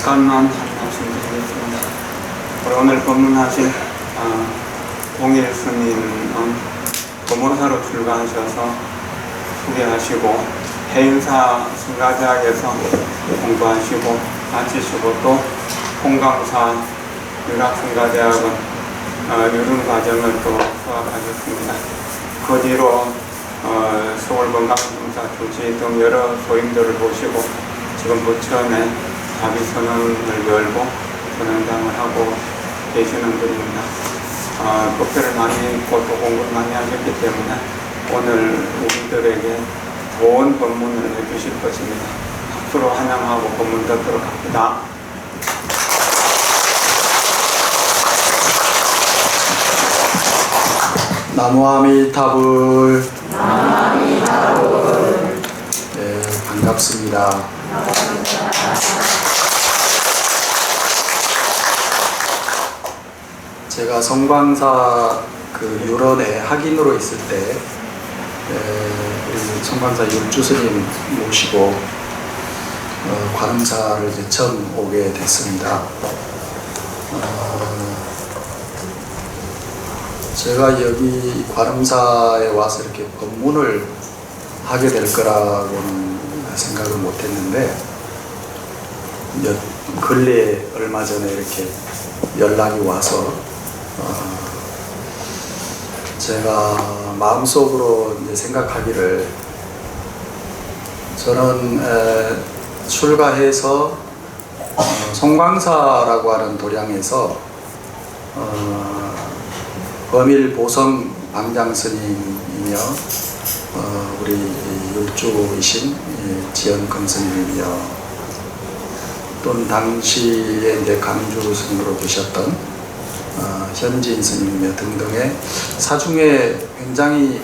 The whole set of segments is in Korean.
잠깐만 한 말씀 드리겠습니다. 오늘 법문하신 동일 스님은 법문사로 출가하셔서 후계하시고 해인사 승가대학에서 공부하시고 마치시고 또 홍강사 윤학승가대학은 유륜과정을 또 수학하셨습니다. 그 뒤로 서울건강검사 주지 등 여러 소임들을 보시고 지금 부천에 자비선언을 열고 선언장을 하고 계시는 분입니다. 법회를 많이 읽고 또 공부를 많이 하셨기 때문에 오늘 우리들에게 좋은 법문을 해주실 것입니다. 박수로 환영하고 법문 듣도록 합니다. 나무아미타불. 네, 반갑습니다. 제가 성광사 유런에 학인으로 있을 때 우리 성광사 육주 스님 모시고 관음사를 이제 처음 오게 됐습니다. 제가 여기 관음사에 와서 이렇게 법문을 하게 될 거라고는 생각을 못 했는데 근래에 얼마 전에 이렇게 연락이 와서 제가 마음속으로 이제 생각하기를 저는 출가해서 송광사라고 하는 도량에서 범일보성 방장스님이며 우리 율주이신 지연금 스님이며 또는 당시에 이제 강주 스님으로 계셨던 현진 스님이며 등등의 사중에 굉장히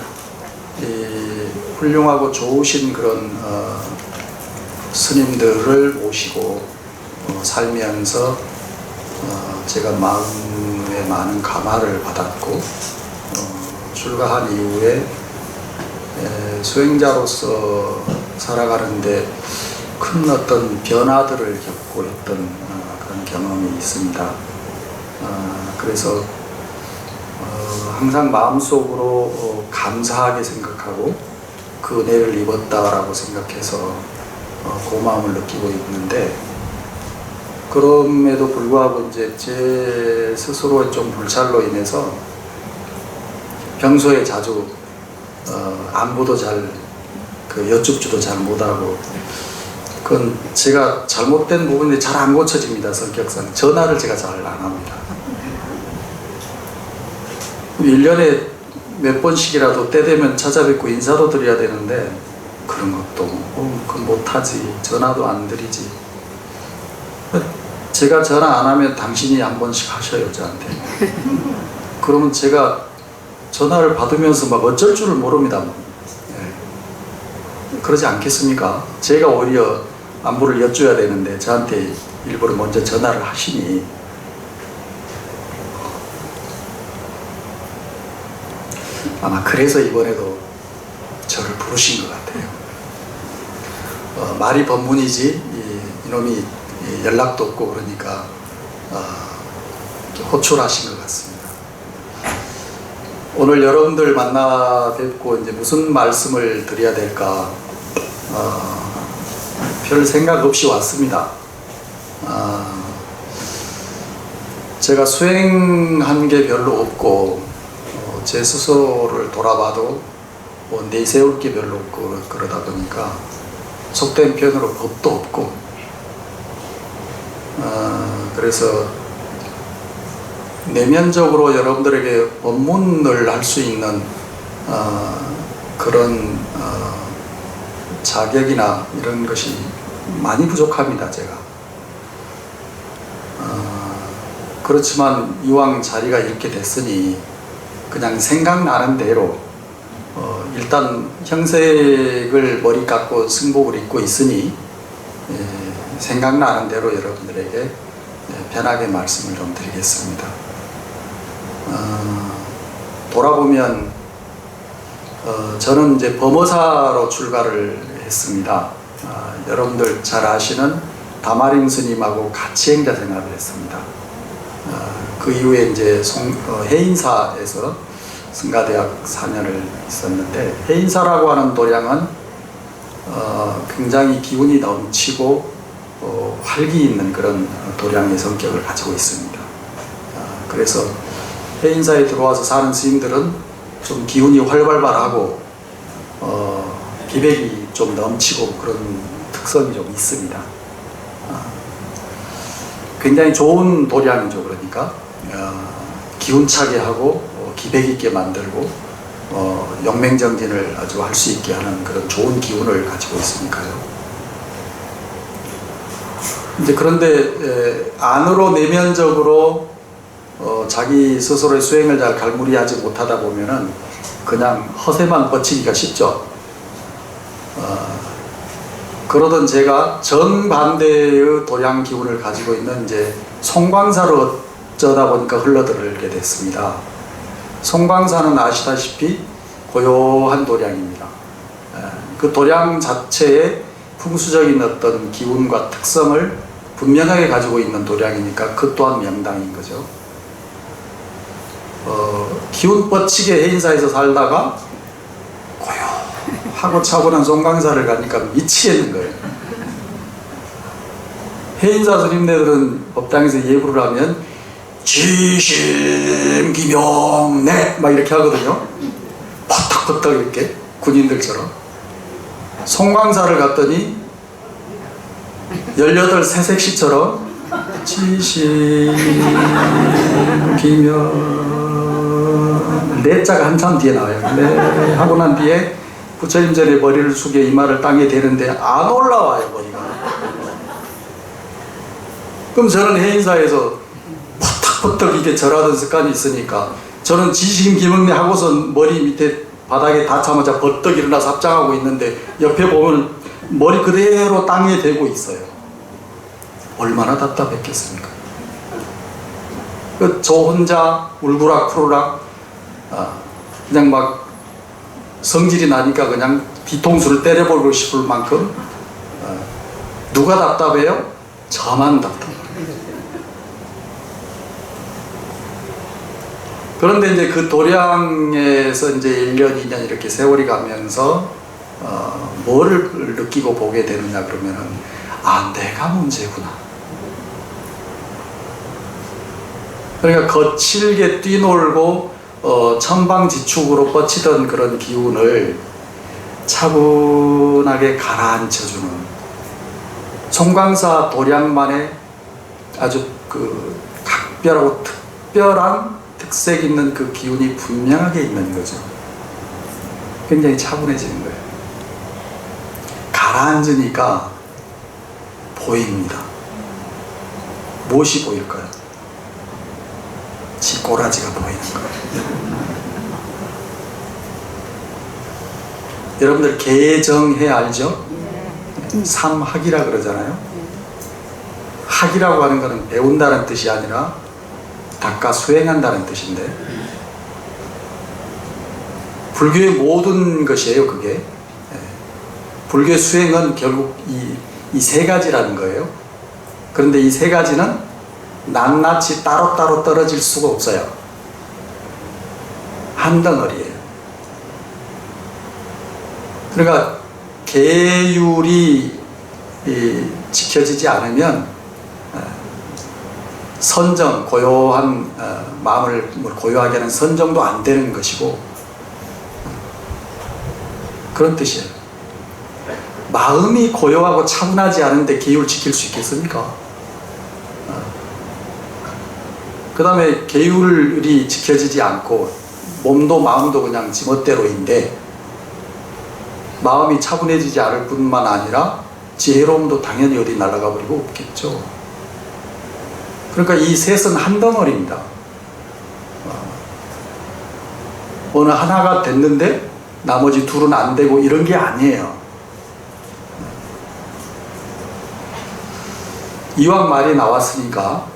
훌륭하고 좋으신 그런 스님들을 모시고 살면서 제가 마음에 많은 감화를 받았고 출가한 이후에 수행자로서 살아가는데 큰 어떤 변화들을 겪고 있던 그런 경험이 있습니다. 그래서 항상 마음속으로 감사하게 생각하고 그 은혜를 입었다라고 생각해서 고마움을 느끼고 있는데, 그럼에도 불구하고 이제 제 스스로의 좀 불찰로 인해서 평소에 자주 안부도 잘 여쭙지도 잘 못하고, 그건 제가 잘못된 부분이 잘 안 고쳐집니다. 성격상 전화를 제가 잘 안 합니다. 1년에 몇 번씩이라도 때 되면 찾아뵙고 인사도 드려야 되는데 그런 것도 그건 못하지. 전화도 안 드리지. 제가 전화 안 하면 당신이 한 번씩 하셔요, 저한테. 그러면 제가 전화를 받으면서 막 어쩔 줄을 모릅니다. 그러지 않겠습니까? 제가 오히려 안부를 여쭤야 되는데 저한테 일부러 먼저 전화를 하시니 아마 그래서 이번에도 저를 부르신 것 같아요. 말이 법문이지 이놈이 연락도 없고 그러니까 호출하신 것 같습니다. 오늘 여러분들 만나 뵙고 이제 무슨 말씀을 드려야 될까 별 생각 없이 왔습니다. 제가 수행한 게 별로 없고 제 스스로를 돌아봐도 내세울 게 별로 없고 그러다 보니까 속된 표현으로 법도 없고 그래서 내면적으로 여러분들에게 법문을 할 수 있는 그런 자격이나 이런 것이 많이 부족합니다. 제가 그렇지만 이왕 자리가 이렇게 됐으니 그냥 생각나는 대로 일단 형색을 머리 깎고 승복을 입고 있으니 생각나는 대로 여러분들에게 편하게 말씀을 좀 드리겠습니다. 돌아보면 저는 이제 범어사로 출가를 했습니다. 여러분들 잘 아시는 다마림 스님하고 같이 행자 생활을 했습니다. 그 이후에 이제 해인사에서 승가대학 4년을 있었는데, 해인사라고 하는 도량은 굉장히 기운이 넘치고 활기 있는 그런 도량의 성격을 가지고 있습니다. 그래서 해인사에 들어와서 사는 스님들은 좀 기운이 활발하고 기백이 좀 넘치고 그런 특성이 좀 있습니다. 굉장히 좋은 도량이죠. 그러니까 기운차게 하고 기백 있게 만들고 영맹정진을 아주 할 수 있게 하는 그런 좋은 기운을 가지고 있으니까요. 이제 그런데 안으로 내면적으로 자기 스스로의 수행을 잘 갈무리하지 못하다 보면은 그냥 허세만 뻗치기가 쉽죠. 그러던 제가 정반대의 도량 기운을 가지고 있는 이제 송광사를 어쩌다 보니까 흘러들게 됐습니다. 송광사는 아시다시피 고요한 도량입니다. 그 도량 자체에 풍수적인 어떤 기운과 특성을 분명하게 가지고 있는 도량이니까 그 또한 명당인 거죠. 기운 뻗치게 해인사에서 살다가 고요하고 차분한 송광사를 가니까 미치겠는 거예요. 해인사 스님네들은 법당에서 예불을 하면 지심기명내 막 이렇게 하거든요. 버떡버떡 이렇게 군인들처럼. 송광사를 갔더니 18 새색시처럼 지심기명 내자가 한참 뒤에 나와요. 네 하고 난 뒤에 부처님 전에 머리를 숙여 이마를 땅에 대는데 안 올라와요, 머리가. 그럼 저는 해인사에서 퍼떡퍼떡 이게 절하던 습관이 있으니까 저는 지심기명내 하고선 머리 밑에 바닥에 닿자마자 버떡 일어나서 합장하고 있는데 옆에 보면 머리 그대로 땅에 대고 있어요. 얼마나 답답했겠습니까? 저 혼자 울그락푸르락 그냥 막 성질이 나니까 그냥 뒤통수를 때려버리고 싶을 만큼 누가 답답해요? 저만 답답해요. 그런데 이제 그 도량에서 이제 1년, 2년 이렇게 세월이 가면서 뭐를 느끼고 보게 되느냐 그러면은 내가 문제구나. 그러니까 거칠게 뛰놀고 천방지축으로 뻗치던 그런 기운을 차분하게 가라앉혀주는 송광사 도량만의 아주 그 각별하고 특별한 특색 있는 그 기운이 분명하게 있는 거죠. 굉장히 차분해지는 거예요. 가라앉으니까 보입니다. 무엇이 보일까요? 지 꼬라지가 보이는 거예요. 여러분들 개정해 알죠? 삼학이라 그러잖아요. 학이라고 하는 것은 배운다는 뜻이 아니라 닦아 수행한다는 뜻인데, 불교의 모든 것이에요. 그게 불교의 수행은 결국 이 세 가지라는 거예요. 그런데 이 세 가지는 낱낱이 따로따로 떨어질 수가 없어요. 한 덩어리예요. 그러니까 계율이 지켜지지 않으면 선정, 고요한 마음을 고요하게 하는 선정도 안 되는 것이고, 그런 뜻이에요. 마음이 고요하고 차분하지 않은데 계율 지킬 수 있겠습니까? 그 다음에 계율이 지켜지지 않고 몸도 마음도 그냥 지멋대로인데 마음이 차분해지지 않을 뿐만 아니라 지혜로움도 당연히 어디 날아가 버리고 없겠죠. 그러니까 이 셋은 한 덩어리입니다. 어느 하나가 됐는데 나머지 둘은 안 되고 이런 게 아니에요. 이왕 말이 나왔으니까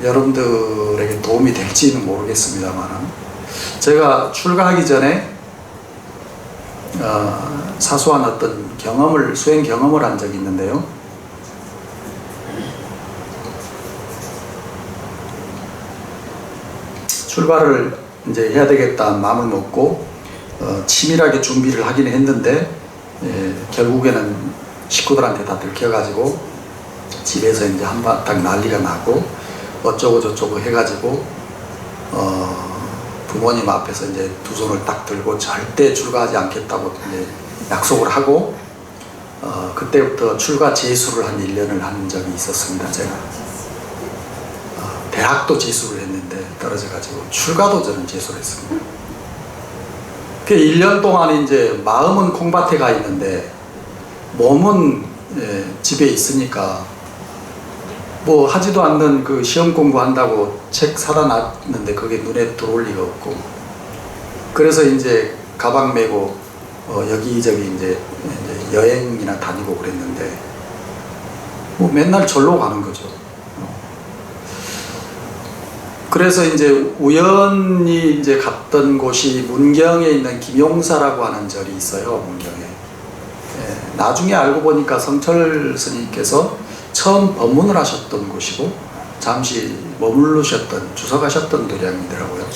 여러분들에게 도움이 될지는 모르겠습니다만, 제가 출가하기 전에 사소한 어떤 경험을, 수행 경험을 한 적이 있는데요. 출가를 이제 해야 되겠다 마음을 먹고 치밀하게 준비를 하긴 했는데 결국에는 식구들한테 다 들켜가지고 집에서 이제 한바탕 난리가 나고 어쩌고 저쩌고 해가지고 부모님 앞에서 이제 두 손을 딱 들고 절대 출가하지 않겠다고 이제 약속을 하고 그때부터 출가 재수를 한 1년을 한 적이 있었습니다. 제가 대학도 재수를 했는데 떨어져가지고 출가도 저는 재수를 했습니다. 그 1년 동안 이제 마음은 콩밭에 가 있는데 몸은 집에 있으니까 뭐 하지도 않는 그 시험 공부한다고 책 사다 놨는데 그게 눈에 들어올 리가 없고, 그래서 이제 가방 메고 여기저기 이제 여행이나 다니고 그랬는데 뭐 맨날 절로 가는 거죠. 그래서 이제 우연히 이제 갔던 곳이 문경에 있는 김용사라고 하는 절이 있어요. 문경에. 나중에 알고 보니까 성철 스님께서 처음 법문을 하셨던 곳이고 잠시 머무르셨던 주석하셨던 도량이더라고요.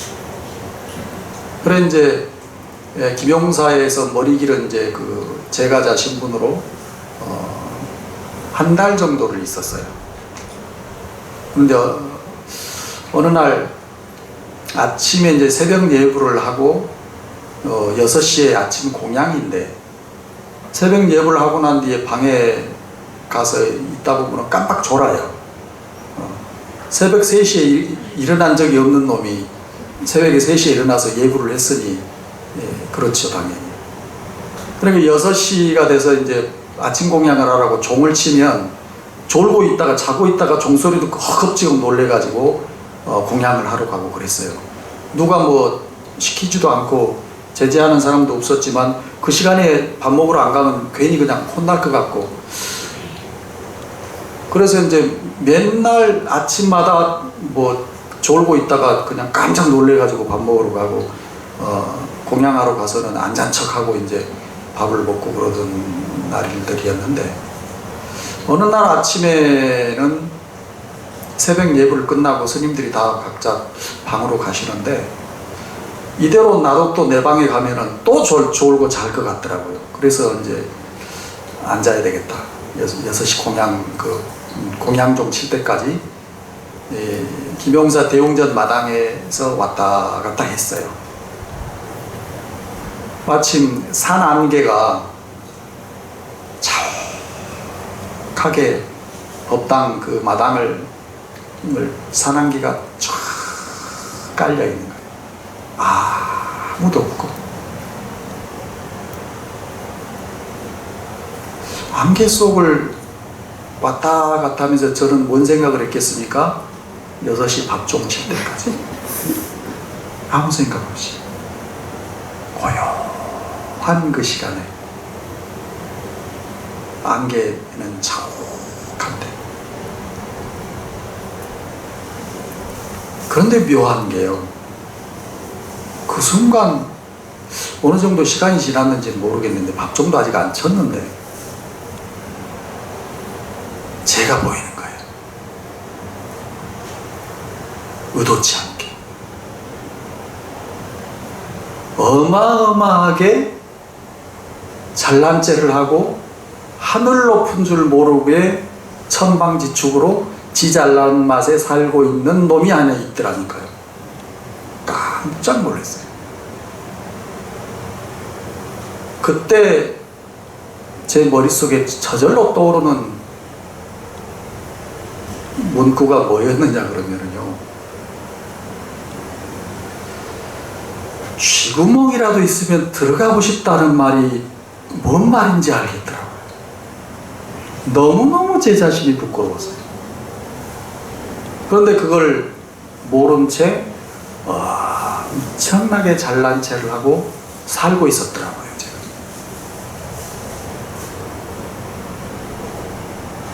그래 이제 김용사에서 머리 길은 이제 그 제가자 신분으로 한 달 정도를 있었어요. 근데 어느 날 아침에 이제 새벽 예불을 하고 6시에 아침 공양인데 새벽 예불을 하고 난 뒤에 방에 가서 있다 보면 깜빡 졸아요. 새벽 3시에 일어난 적이 없는 놈이 새벽에 3시에 일어나서 예불을 했으니 그렇죠, 당연히. 그러니까 6시가 돼서 이제 아침 공양을 하라고 종을 치면 졸고 있다가 자고 있다가 종소리 듣고 허겁지겁 놀래가지고 공양을 하러 가고 그랬어요. 누가 뭐 시키지도 않고 제재하는 사람도 없었지만 그 시간에 밥 먹으러 안 가면 괜히 그냥 혼날 것 같고, 그래서 이제 맨날 아침마다 뭐 졸고 있다가 그냥 깜짝 놀래가지고 밥 먹으러 가고 공양하러 가서는 안 잔 척하고 이제 밥을 먹고 그러던 날들이었는데, 어느 날 아침에는 새벽 예불 끝나고 스님들이 다 각자 방으로 가시는데 이대로 나도 또 내 방에 가면은 또 졸고 잘 것 같더라고요. 그래서 이제 앉아야 되겠다. 6시 공양 좀 칠 때까지 김용사 대웅전 마당에서 왔다 갔다 했어요. 마침 산 안개가 촉하게 법당 그 마당을 산 안개가 쫙 깔려 있는 거예요. 아무도 없고 안개 속을 왔다 갔다 하면서 저는 뭔 생각을 했겠습니까? 6시 밥종 칠 때까지 아무 생각 없이 고요한 그 시간에 안개는 자욱한데, 그런데 묘한 게요, 그 순간 어느 정도 시간이 지났는지 모르겠는데 밥종도 아직 안 쳤는데 제가 보이는 거예요. 의도치 않게 어마어마하게 잘난죄를 하고 하늘 높은 줄 모르게 천방지축으로 지 잘난 맛에 살고 있는 놈이 하나 있더라니까요. 깜짝 놀랐어요. 그때 제 머릿속에 저절로 떠오르는 문구가 뭐였느냐 그러면은요, 쥐구멍이라도 있으면 들어가고 싶다는 말이 뭔 말인지 알겠더라고요. 너무너무 제 자신이 부끄러웠어요. 그런데 그걸 모른 채 엄청나게 잘난 체를 하고 살고 있었더라고요, 제가.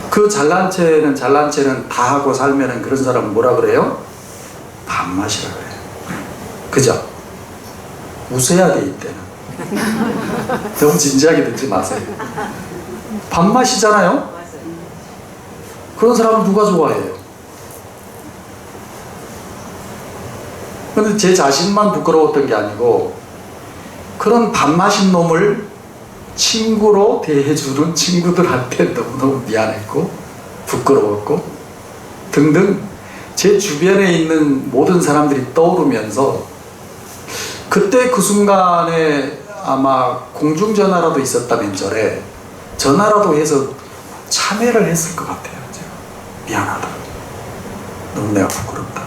그 잘난 체는 다 하고 살면은 그런 사람은 뭐라 그래요? 밥맛이라 그래요. 그죠? 웃어야 돼, 이때는. 너무 진지하게 듣지 마세요. 밥맛이잖아요? 그런 사람을 누가 좋아해요? 근데 제 자신만 부끄러웠던 게 아니고 그런 밥맛인 놈을 친구로 대해주는 친구들한테 너무너무 미안했고 부끄러웠고 등등 제 주변에 있는 모든 사람들이 떠오르면서 그때 그 순간에 아마 공중전화라도 있었다면 저래 전화라도 해서 참여를 했을 것 같아요. 제가 미안하다. 너무 내가 부끄럽다.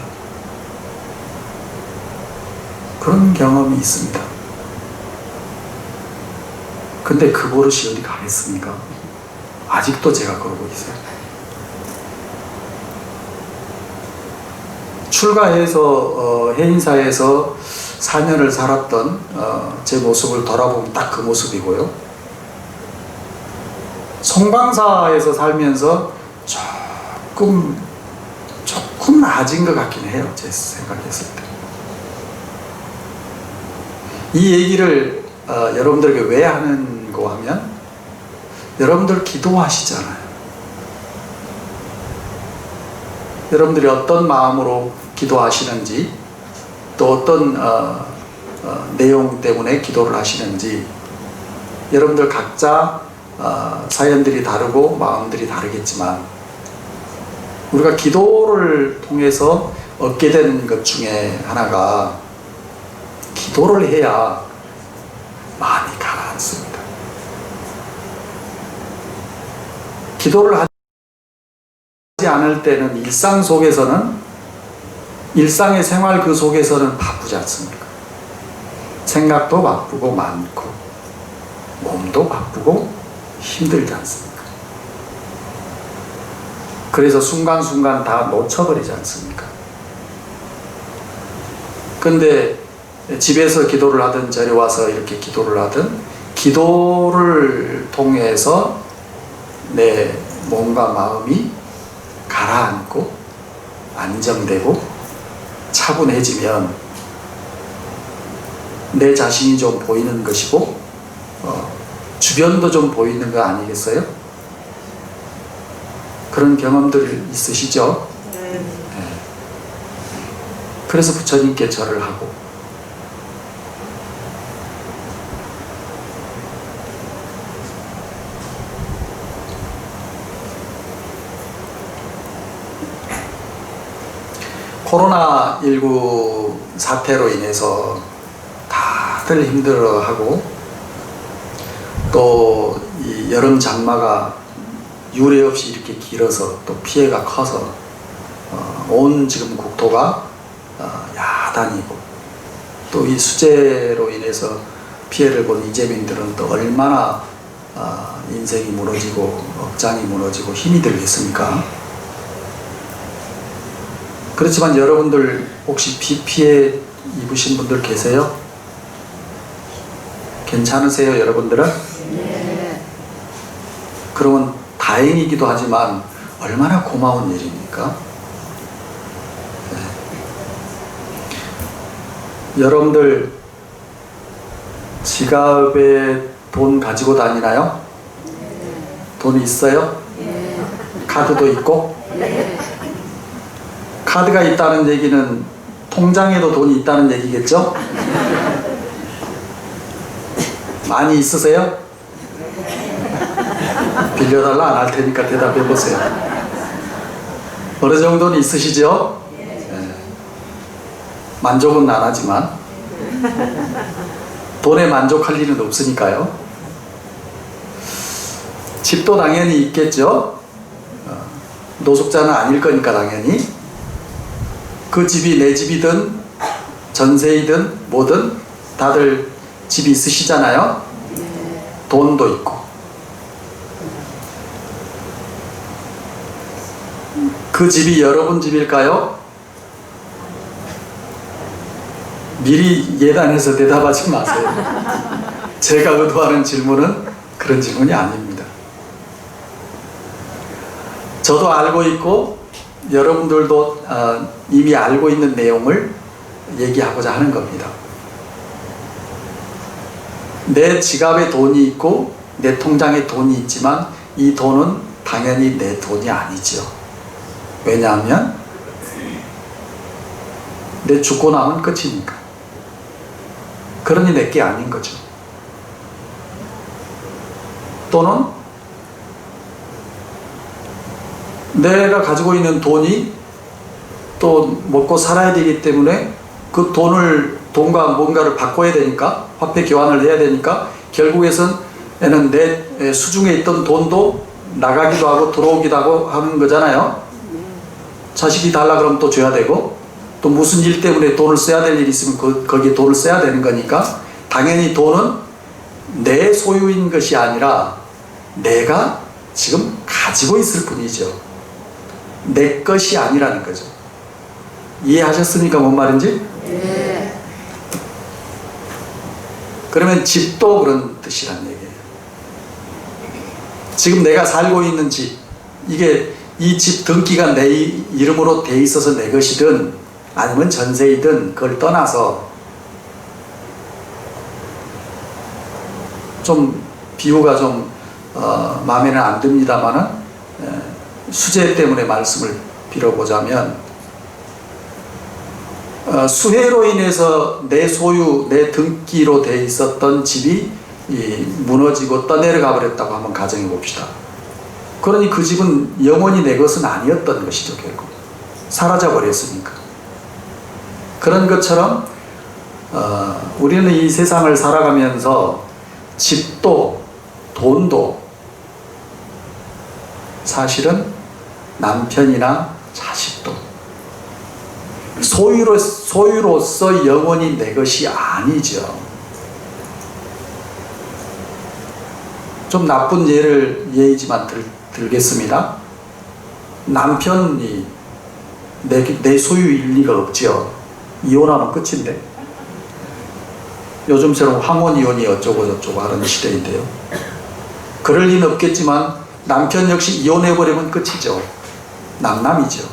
그런 경험이 있습니다. 근데 그 버릇이 어디 가겠습니까? 아직도 제가 그러고 있어요. 출가해서 해인사에서 4년을 살았던 제 모습을 돌아보면 딱 그 모습이고요. 송방사에서 살면서 조금 나아진 것 같긴 해요. 제 생각했을 때. 이 얘기를 여러분들에게 왜 하는고 하면 여러분들 기도하시잖아요. 여러분들이 어떤 마음으로 기도하시는지 또 어떤 내용 때문에 기도를 하시는지 여러분들 각자 사연들이 다르고 마음들이 다르겠지만 우리가 기도를 통해서 얻게 되는 것 중에 하나가 기도를 해야 마음이 가라앉습니다. 기도를 하지 않을 때는 일상 속에서는 일상의 생활 그 속에서는 바쁘지 않습니까? 생각도 바쁘고 많고 몸도 바쁘고 힘들지 않습니까? 그래서 순간순간 다 놓쳐버리지 않습니까? 근데 집에서 기도를 하든 절에 와서 이렇게 기도를 하든 기도를 통해서 내 몸과 마음이 가라앉고 안정되고 차분해지면 내 자신이 좀 보이는 것이고 주변도 좀 보이는 거 아니겠어요? 그런 경험들 있으시죠? 네. 그래서 부처님께 절을 하고 코로나19 사태로 인해서 다들 힘들어하고 또 이 여름 장마가 유례 없이 이렇게 길어서 또 피해가 커서 온 지금 국토가 야단이고 또 이 수재로 인해서 피해를 본 이재민들은 또 얼마나 인생이 무너지고 업장이 무너지고 힘이 들겠습니까? 그렇지만 여러분들 혹시 비 피해 입으신 분들 계세요? 괜찮으세요, 여러분들은? 네. 그러면 다행이기도 하지만 얼마나 고마운 일입니까? 네. 여러분들 지갑에 돈 가지고 다니나요? 네. 돈 있어요? 네. 카드도 있고? 네. 카드가 있다는 얘기는 통장에도 돈이 있다는 얘기겠죠? 많이 있으세요? 빌려달라 안 할 테니까 대답해 보세요. 어느 정도는 있으시죠? 네. 만족은 안 하지만 돈에 만족할 일은 없으니까요. 집도 당연히 있겠죠? 노숙자는 아닐 거니까 당연히. 그 집이 내 집이든 전세이든 뭐든 다들 집이 있으시잖아요. 돈도 있고. 그 집이 여러분 집일까요? 미리 예단해서 대답하지 마세요. 제가 의도하는 질문은 그런 질문이 아닙니다. 저도 알고 있고 여러분들도 이미 알고 있는 내용을 얘기하고자 하는 겁니다. 내 지갑에 돈이 있고 내 통장에 돈이 있지만 이 돈은 당연히 내 돈이 아니죠. 왜냐하면 내 죽고 나면 끝이니까. 그러니 내게 아닌 거죠. 또는 내가 가지고 있는 돈이 또 먹고 살아야 되기 때문에 그 돈과 뭔가를 바꿔야 되니까, 화폐 교환을 해야 되니까 결국에는 내 수중에 있던 돈도 나가기도 하고 들어오기도 하고 하는 거잖아요. 자식이 달라 그러면 또 줘야 되고, 또 무슨 일 때문에 돈을 써야 될 일이 있으면 거기에 돈을 써야 되는 거니까, 당연히 돈은 내 소유인 것이 아니라 내가 지금 가지고 있을 뿐이죠. 내 것이 아니라는 거죠. 이해하셨습니까? 뭔 말인지? 네. 그러면 집도 그런 뜻이란 얘기예요. 지금 내가 살고 있는 집, 이게 이 집 등기가 내 이름으로 돼 있어서 내 것이든 아니면 전세이든 그걸 떠나서, 좀 비유가 좀 마음에는 안 듭니다만은 수제 때문에 말씀을 빌어보자면, 수해로 인해서 내 소유, 내 등기로 돼 있었던 집이 무너지고 떠내려가 버렸다고 한번 가정해 봅시다. 그러니 그 집은 영원히 내 것은 아니었던 것이죠. 결국 사라져 버렸으니까. 그런 것처럼 우리는 이 세상을 살아가면서 집도 돈도 사실은 남편이나 자식도 소유로서 영원히 내 것이 아니죠. 좀 나쁜 예이지만 들겠습니다. 남편이 내 소유일 리가 없죠. 이혼하면 끝인데. 요즘처럼 황혼이혼이 어쩌고 저쩌고 하는 시대인데요. 그럴 리는 없겠지만 남편 역시 이혼해버리면 끝이죠. 남남이죠.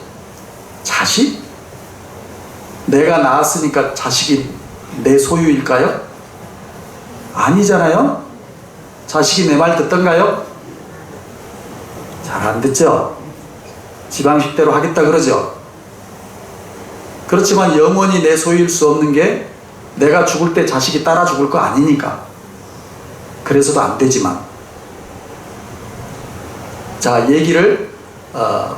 자식? 내가 낳았으니까 자식이 내 소유일까요? 아니잖아요. 자식이 내 말 듣던가요? 잘 안 듣죠. 지방식대로 하겠다 그러죠. 그렇지만 영원히 내 소유일 수 없는 게 내가 죽을 때 자식이 따라 죽을 거 아니니까. 그래서도 안 되지만, 자, 얘기를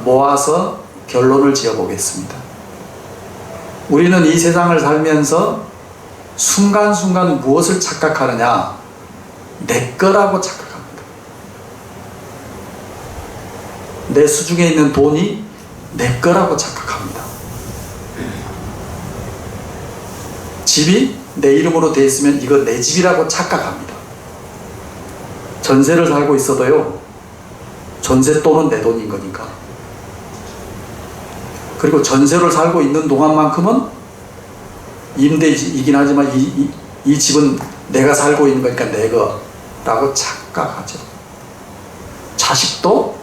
모아서 결론을 지어 보겠습니다. 우리는 이 세상을 살면서 순간순간 무엇을 착각하느냐? 내 거라고 착각합니다. 내 수중에 있는 돈이 내 거라고 착각합니다. 집이 내 이름으로 되어 있으면 이거 내 집이라고 착각합니다. 전세를 살고 있어도요, 전세 또는 내 돈인 거니까. 그리고 전세를 살고 있는 동안만큼은 임대이긴 하지만 이 집은 내가 살고 있는 거니까 내 거라고 착각하죠. 자식도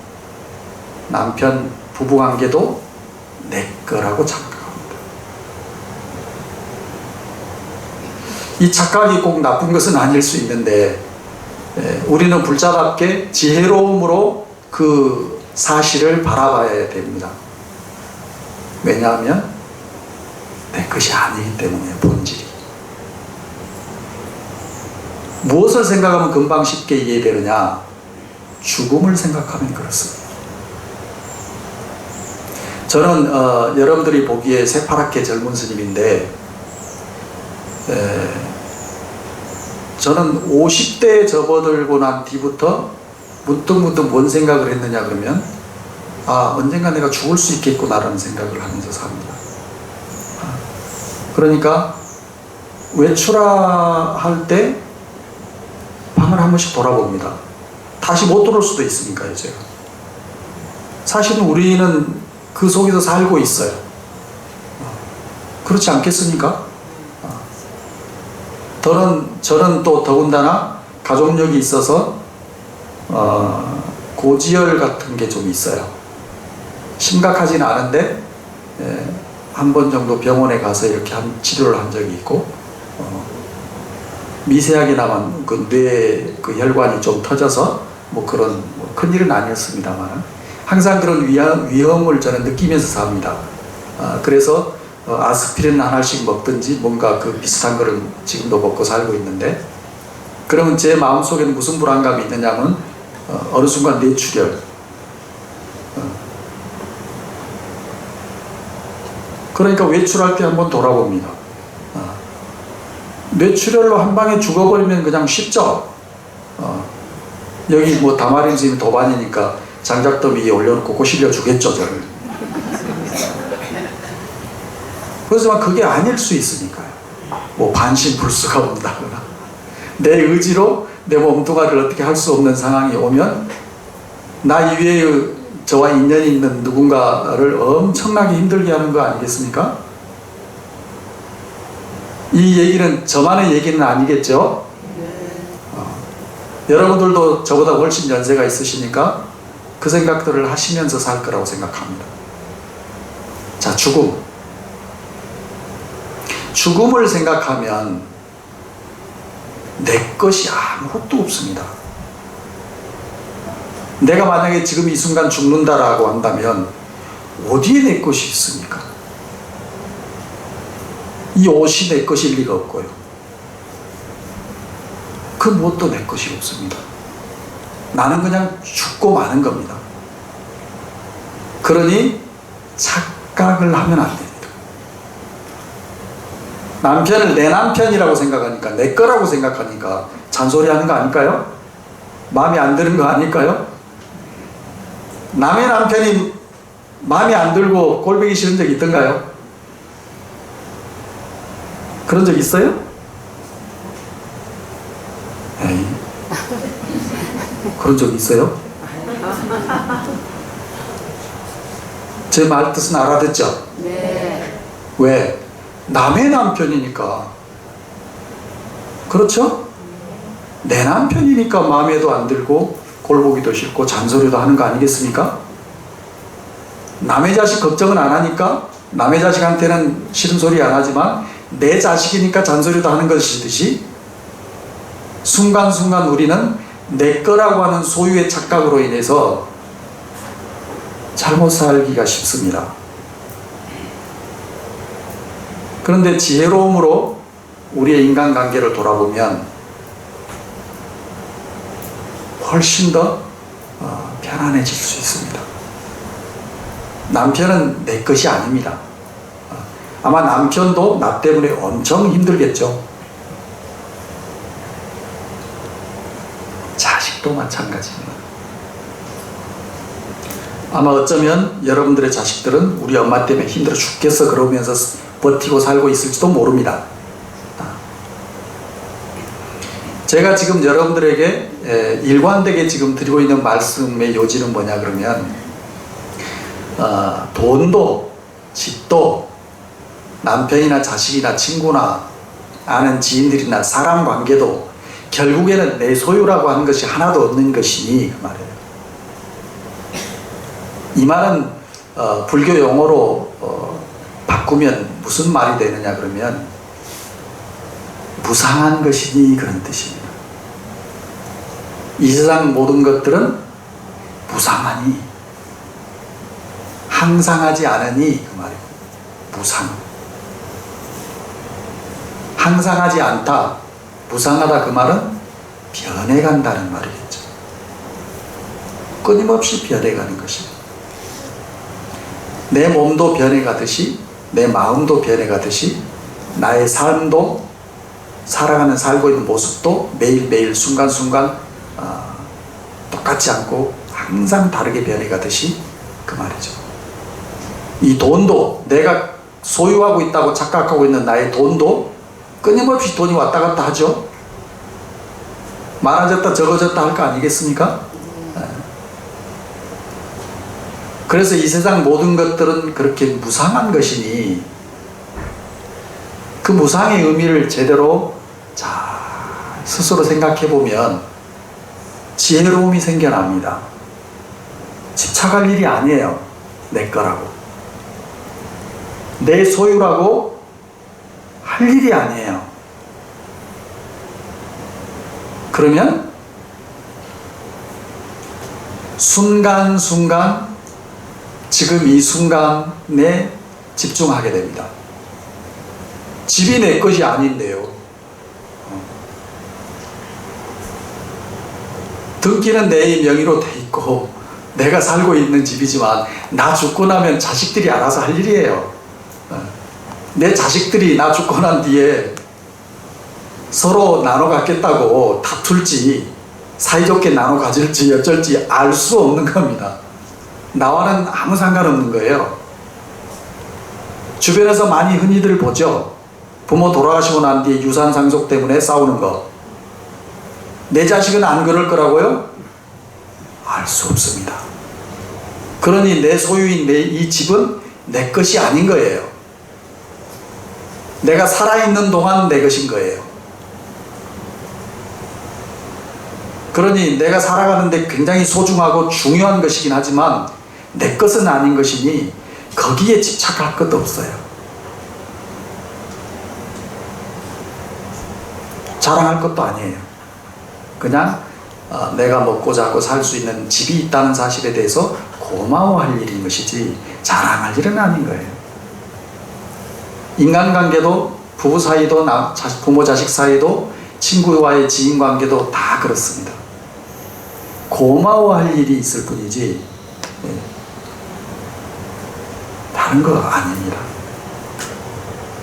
남편 부부관계도 내 거라고 착각합니다. 이 착각이 꼭 나쁜 것은 아닐 수 있는데, 우리는 불자답게 지혜로움으로 그 사실을 바라봐야 됩니다. 왜냐하면 내 것이 아니기 때문에, 본질이. 무엇을 생각하면 금방 쉽게 이해되느냐? 죽음을 생각하면 그렇습니다. 저는 여러분들이 보기에 새파랗게 젊은 스님인데, 저는 50대에 접어들고 난 뒤부터 문득 뭔 생각을 했느냐 그러면, 언젠가 내가 죽을 수 있겠구나라는 생각을 하면서 삽니다. 그러니까 외출할 때 방을 한 번씩 돌아봅니다. 다시 못 들어올 수도 있으니까요, 제가. 사실은 우리는 그 속에서 살고 있어요. 그렇지 않겠습니까? 저는 또 더군다나 가족력이 있어서 고지혈 같은 게 좀 있어요. 심각하진 않은데 한 번 정도 병원에 가서 이렇게 치료를 한 적이 있고, 미세하게나마 그 뇌 그 혈관이 좀 터져서 그런 큰 일은 아니었습니다만 항상 그런 위험을 저는 느끼면서 삽니다. 그래서 아스피린 한 알씩 먹든지 뭔가 그 비슷한 거를 지금도 먹고 살고 있는데, 그러면 제 마음속에는 무슨 불안감이 있느냐면 어느 순간 뇌출혈, 그러니까 외출할 때 한번 돌아봅니다. 뇌출혈로 한 방에 죽어버리면 그냥 쉽죠. 여기 뭐 다마린 스님이 도반이니까 장작더미 위에 올려놓고 꼬실려 주겠죠, 저를. 그렇지만 그게 아닐 수 있으니까요. 뭐 반신불수가 온다거나 내 의지로 내 몸뚱아리를 어떻게 할 수 없는 상황이 오면 나 이외의 저와 인연이 있는 누군가를 엄청나게 힘들게 하는 거 아니겠습니까? 이 얘기는 저만의 얘기는 아니겠죠? 여러분들도 저보다 훨씬 연세가 있으시니까 그 생각들을 하시면서 살 거라고 생각합니다. 자, 죽음을 생각하면 내 것이 아무것도 없습니다. 내가 만약에 지금 이 순간 죽는다라고 한다면 어디에 내 것이 있습니까? 이 옷이 내 것일 리가 없고요. 그 무엇도 내 것이 없습니다. 나는 그냥 죽고 마는 겁니다. 그러니 착각을 하면 안 됩니다. 남편을 내 남편이라고 생각하니까, 내 거라고 생각하니까 잔소리하는 거 아닐까요? 마음에 안 드는 거 아닐까요? 남의 남편이 마음에 안 들고 꼴보기 싫은 적 있던가요? 그런 적 있어요? 에이, 그런 적 있어요? 제 말 뜻은 알아듣죠? 네. 왜? 남의 남편이니까. 그렇죠? 내 남편이니까 마음에도 안 들고 꼴보기도 싫고 잔소리도 하는 거 아니겠습니까? 남의 자식 걱정은 안 하니까, 남의 자식한테는 싫은 소리 안 하지만 내 자식이니까 잔소리도 하는 것이듯이 순간순간 우리는 내 거라고 하는 소유의 착각으로 인해서 잘못 살기가 쉽습니다. 그런데 지혜로움으로 우리의 인간관계를 돌아보면 훨씬 더 편안해질 수 있습니다. 남편은 내 것이 아닙니다. 아마 남편도 나 때문에 엄청 힘들겠죠. 자식도 마찬가지입니다. 아마 어쩌면 여러분들의 자식들은 우리 엄마 때문에 힘들어 죽겠어 그러면서 버티고 살고 있을지도 모릅니다. 제가 지금 여러분들에게 일관되게 지금 드리고 있는 말씀의 요지는 뭐냐 그러면 돈도 집도 남편이나 자식이나 친구나 아는 지인들이나 사람 관계도 결국에는 내 소유라고 하는 것이 하나도 없는 것이니 그 말이에요. 이 말은 불교 용어로 바꾸면 무슨 말이 되느냐 그러면 무상한 것이니 그런 뜻입니다. 이 세상 모든 것들은 무상하니 항상하지 않으니 그 말이에요. 무상. 항상하지 않다, 무상하다 그 말은 변해간다는 말이겠죠. 끊임없이 변해가는 것입니다. 내 몸도 변해가듯이 내 마음도 변해가듯이 나의 삶도 살고 있는 모습도 매일매일 순간순간 똑같지 않고 항상 다르게 변해가듯이 그 말이죠. 이 돈도 내가 소유하고 있다고 착각하고 있는 나의 돈도 끊임없이 돈이 왔다 갔다 하죠. 많아졌다 적어졌다 할 거 아니겠습니까? 그래서 이 세상 모든 것들은 그렇게 무상한 것이니 그 무상의 의미를 제대로 잘 스스로 생각해 보면 지혜로움이 생겨납니다. 집착할 일이 아니에요. 내 거라고. 내 소유라고 할 일이 아니에요. 그러면 순간순간 지금 이 순간에 집중하게 됩니다. 집이 내 것이 아닌데요. 등기는 내 명의로 돼 있고 내가 살고 있는 집이지만 나 죽고 나면 자식들이 알아서 할 일이에요. 내 자식들이 나 죽고 난 뒤에 서로 나눠 갖겠다고 다툴지 사이좋게 나눠 가질지 어쩔지 알 수 없는 겁니다. 나와는 아무 상관없는 거예요. 주변에서 많이 흔히들 보죠. 부모 돌아가시고 난 뒤에 유산 상속 때문에 싸우는 거. 내 자식은 안 그럴 거라고요? 알 수 없습니다. 그러니 내 소유인 이 집은 내 것이 아닌 거예요. 내가 살아있는 동안 내 것인 거예요. 그러니 내가 살아가는데 굉장히 소중하고 중요한 것이긴 하지만 내 것은 아닌 것이니 거기에 집착할 것도 없어요. 자랑할 것도 아니에요. 그냥 내가 먹고 자고 살 수 있는 집이 있다는 사실에 대해서 고마워할 일인 것이지 자랑할 일은 아닌 거예요. 인간관계도 부부 사이도 부모 자식 사이도 친구와의 지인관계도 다 그렇습니다. 고마워할 일이 있을 뿐이지 다른 거 아닙니다.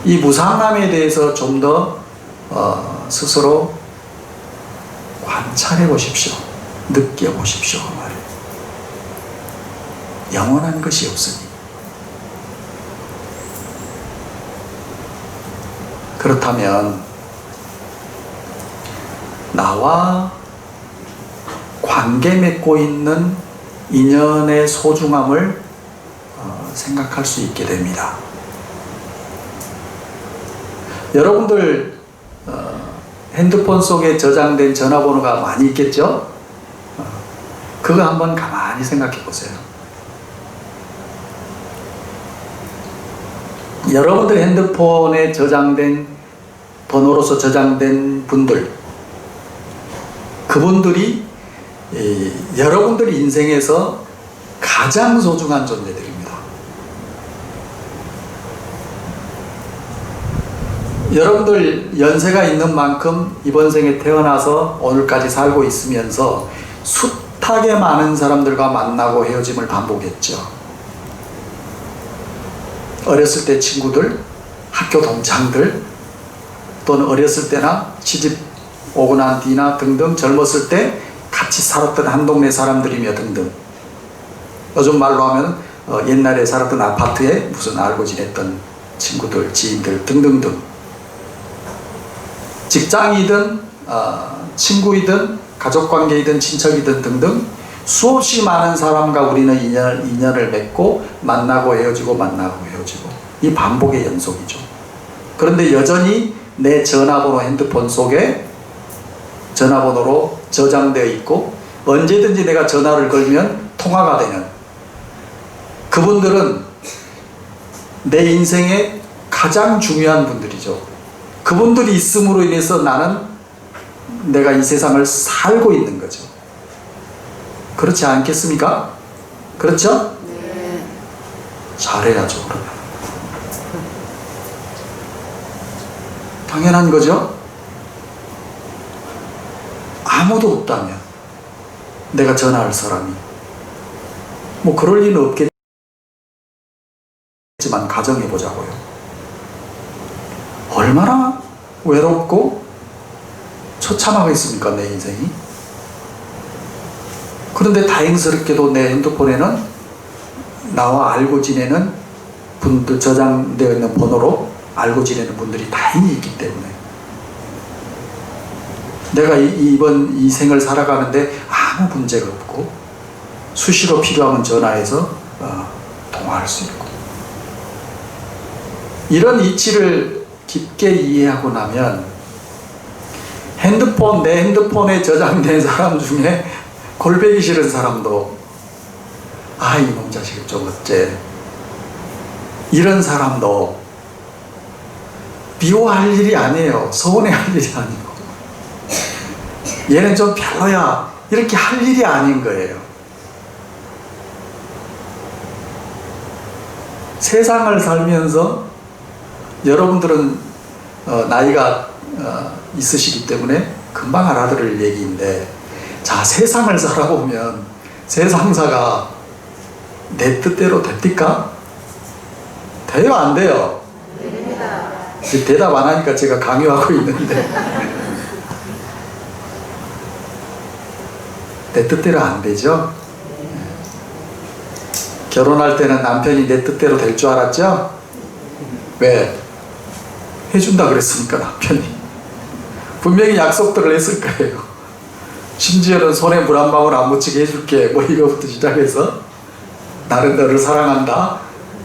이 무상함에 대해서 좀 더 스스로 관찰해 보십시오. 느껴보십시오. 그 말이에요. 영원한 것이 없으니. 그렇다면 나와 관계 맺고 있는 인연의 소중함을 생각할 수 있게 됩니다. 여러분들 핸드폰 속에 저장된 전화번호가 많이 있겠죠? 그거 한번 가만히 생각해 보세요. 여러분들 핸드폰에 저장된 번호로서 저장된 분들, 그분들이 여러분들 인생에서 가장 소중한 존재들입니다. 여러분들 연세가 있는 만큼 이번 생에 태어나서 오늘까지 살고 있으면서 숱하게 많은 사람들과 만나고 헤어짐을 반복했죠. 어렸을 때 친구들, 학교 동창들, 또는 어렸을 때나 시집 오고 난 뒤나 등등 젊었을 때 같이 살았던 한 동네 사람들이며 등등. 요즘 말로 하면 옛날에 살았던 아파트에 무슨 알고 지냈던 친구들, 지인들 등등등. 직장이든 친구이든 가족관계이든 친척이든 등등 수없이 많은 사람과 우리는 인연을 맺고 만나고 헤어지고 만나고 헤어지고 이 반복의 연속이죠. 그런데 여전히 내 전화번호 핸드폰 속에 전화번호로 저장되어 있고 언제든지 내가 전화를 걸면 통화가 되는 그분들은 내 인생의 가장 중요한 분들이죠. 그분들이 있음으로 인해서 나는 내가 이 세상을 살고 있는 거죠. 그렇지 않겠습니까? 그렇죠? 네. 잘해야죠, 그러면. 당연한 거죠? 아무도 없다면 내가 전화할 사람이 뭐 그럴 리는 없겠지만 가정해 보자고요. 얼마나 외롭고 처참하겠습니까, 내 인생이? 그런데 다행스럽게도 내 핸드폰에는 나와 알고 지내는 분들, 저장되어 있는 번호로 알고 지내는 분들이 다행히 있기 때문에 내가 이번 이 생을 살아가는데 아무 문제가 없고 수시로 필요하면 전화해서 통화할 수 있고 이런 이치를 깊게 이해하고 나면 내 핸드폰에 저장된 사람 중에 골배기 싫은 사람도 이놈 자식 좀 어째 이런 사람도 미워할 일이 아니에요. 서운해할 일이 아니고 얘는 좀 별로야 이렇게 할 일이 아닌 거예요. 세상을 살면서 여러분들은 나이가 있으시기 때문에 금방 알아들을 얘기인데, 자, 세상을 살아보면 세상사가 내 뜻대로 됩니까? 돼요, 안 돼요? 됩니다. 대답 안 하니까 제가 강요하고 있는데 내 뜻대로 안 되죠? 결혼할 때는 남편이 내 뜻대로 될 줄 알았죠? 왜? 해준다 그랬으니까 남편이 분명히 약속들을 했을 거예요. 심지어는 손에 물 한 방울 안 묻히게 해줄게 뭐 이거부터 시작해서 나는 너를 사랑한다,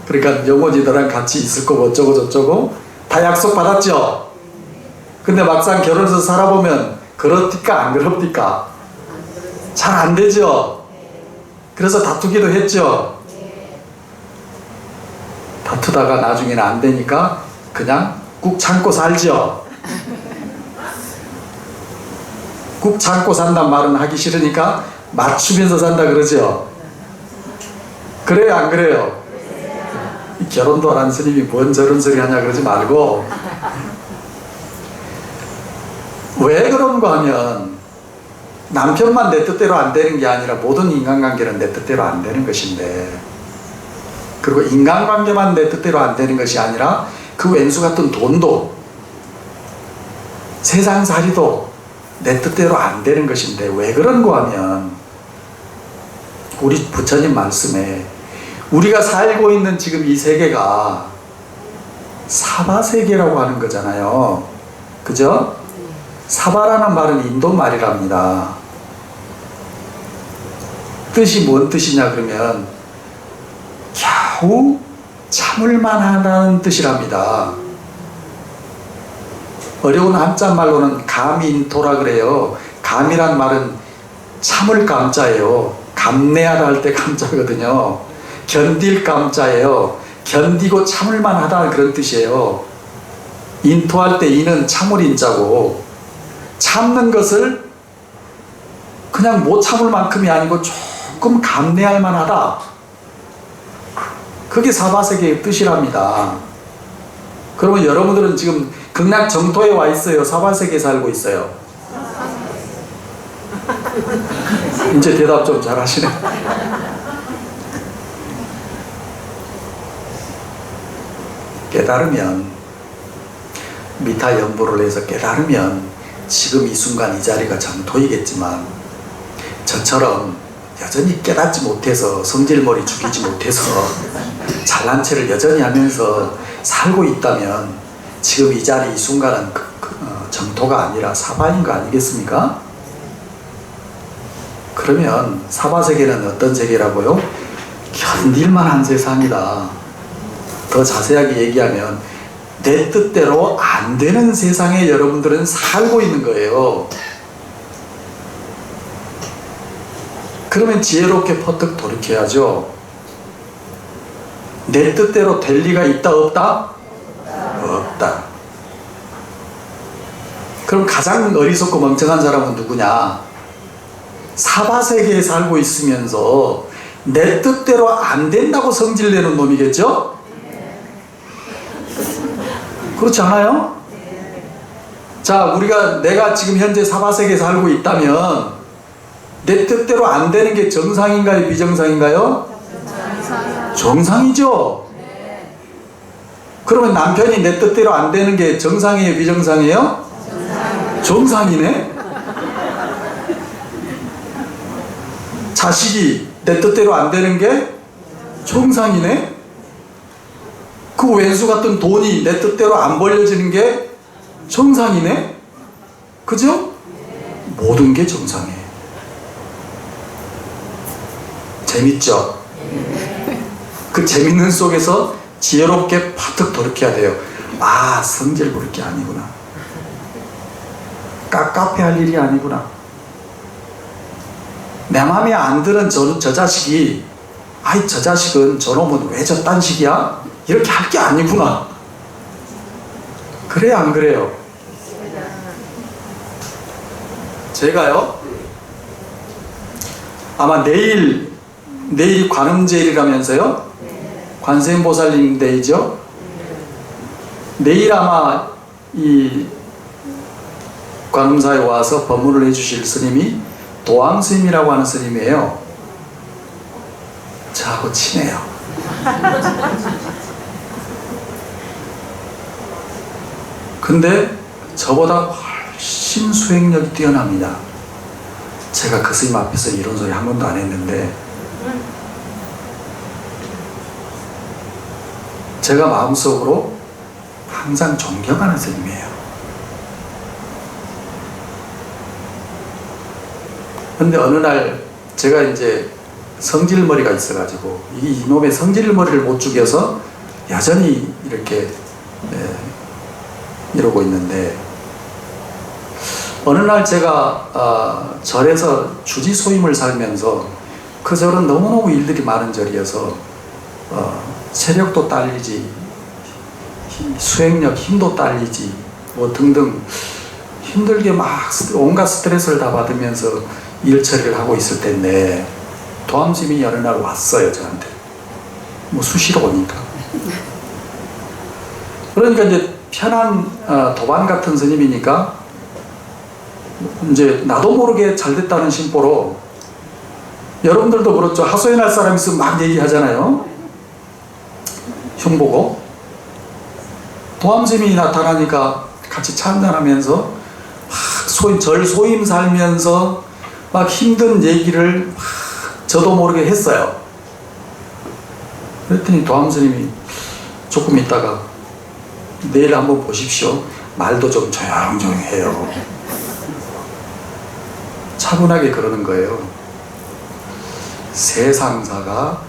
그러니까 영원히 너랑 같이 있을 거고 어쩌고 저쩌고 다 약속 받았죠? 근데 막상 결혼해서 살아보면 그렇디까 안 그렇디까? 잘 안 되죠? 그래서 다투기도 했죠? 다투다가 나중에는 안 되니까 그냥 꾹 참고 살죠? 꾹 참고 산단 말은 하기 싫으니까 맞추면서 산다 그러죠? 그래요, 안 그래요? 결혼도 안 한 스님이 뭔 저런 소리 하냐 그러지 말고, 왜 그런가 하면 남편만 내 뜻대로 안 되는 게 아니라 모든 인간관계는 내 뜻대로 안 되는 것인데, 그리고 인간관계만 내 뜻대로 안 되는 것이 아니라 그 왼수 같은 돈도 세상살이도 내 뜻대로 안 되는 것인데, 왜 그런가 하면 우리 부처님 말씀에 우리가 살고 있는 지금 이 세계가 사바세계라고 하는 거잖아요. 그죠? 사바라는 말은 인도 말이랍니다. 뜻이 뭔 뜻이냐 그러면 겨우 참을만 하다는 뜻이랍니다. 어려운 한자말로는 감인토라 그래요. 감이란 말은 참을 감자예요. 감내하다 할 때 감자거든요. 견딜 감자예요. 견디고 참을만 하다 그런 뜻이에요. 인토할 때 인은 참을 인자고, 참는 것을 그냥 못 참을 만큼이 아니고 조금 감내할 만하다, 그게 사바세계의 뜻이랍니다. 그러면 여러분들은 지금 극락 정토에 와 있어요? 사바세계에 살고 있어요? 이제 대답 좀 잘하시네. 깨달으면, 미타 연보를 해서 깨달으면 지금 이 순간 이 자리가 정토이겠지만, 저처럼 여전히 깨닫지 못해서 성질머리 죽이지 못해서 잘난 체를 여전히 하면서 살고 있다면 지금 이 자리 이 순간은 정토가 아니라 사바인 거 아니겠습니까? 그러면 사바세계는 어떤 세계라고요? 견딜만한 세상이다. 더 자세하게 얘기하면 내 뜻대로 안 되는 세상에 여러분들은 살고 있는 거예요. 그러면 지혜롭게 퍼뜩 돌이켜야죠. 내 뜻대로 될 리가 있다 없다? 없다. 그럼 가장 어리석고 멍청한 사람은 누구냐? 사바세계에 살고 있으면서 내 뜻대로 안 된다고 성질내는 놈이겠죠? 그렇지 않아요? 자, 내가 지금 현재 사바세계에 살고 있다면 내 뜻대로 안 되는 게 정상인가요? 비정상인가요? 정상이죠? 그러면 남편이 내 뜻대로 안 되는 게 정상이에요? 비정상이에요? 정상이네? 자식이 내 뜻대로 안 되는 게 정상이네? 그 왼수 같은 돈이 내 뜻대로 안 벌려지는 게 정상이네? 그죠? 모든 게 정상이에요. 재밌죠? 그 재밌는 속에서 지혜롭게 파뜩 돌이켜야 돼요. 아, 성질 부릴 게 아니구나. 깝깝해 할 일이 아니구나. 내 마음에 안 드는 저 자식이, 아이, 저 자식은 저놈은 왜 저딴 식이야? 이렇게 할 게 아니구나. 그래요, 안 그래요? 제가요, 아마 내일이 관음제일이라면서요? 관세음보살님 데이죠? 내일 아마 이 관음사에 와서 법문을 해주실 스님이 도암 스님이라고 하는 스님이에요. 저하고 친해요. 근데 저보다 훨씬 수행력이 뛰어납니다. 제가 그 스님 앞에서 이런 소리 한 번도 안 했는데 제가 마음속으로 항상 존경하는 스님이에요. 근데 어느 날 제가 이제 성질머리가 있어가지고 이놈의 성질머리를 못 죽여서 여전히 이렇게 이러고 있는데, 어느 날 제가 절에서 주지소임을 살면서 그 절은 너무너무 일들이 많은 절이어서 체력도 딸리지, 수행력, 힘도 딸리지, 뭐 등등 힘들게 막 온갖 스트레스를 다 받으면서 일 처리를 하고 있을 텐데 도암스님이 어느 날 왔어요, 저한테. 뭐 수시로 오니까. 그러니까 이제 편한 도반 같은 스님이니까 이제 나도 모르게 잘 됐다는 심보로, 여러분들도 그렇죠. 하소연할 사람 있으면 막 얘기하잖아요. 흉보고. 도암스님이 나타나니까 같이 찬잔하면서 막 절 소임 살면서 막 힘든 얘기를 막 저도 모르게 했어요. 그랬더니 도암스님이 조금 있다가 내일 한번 보십시오. 말도 좀 조용조용 해요. 차분하게 그러는 거예요. 세상사가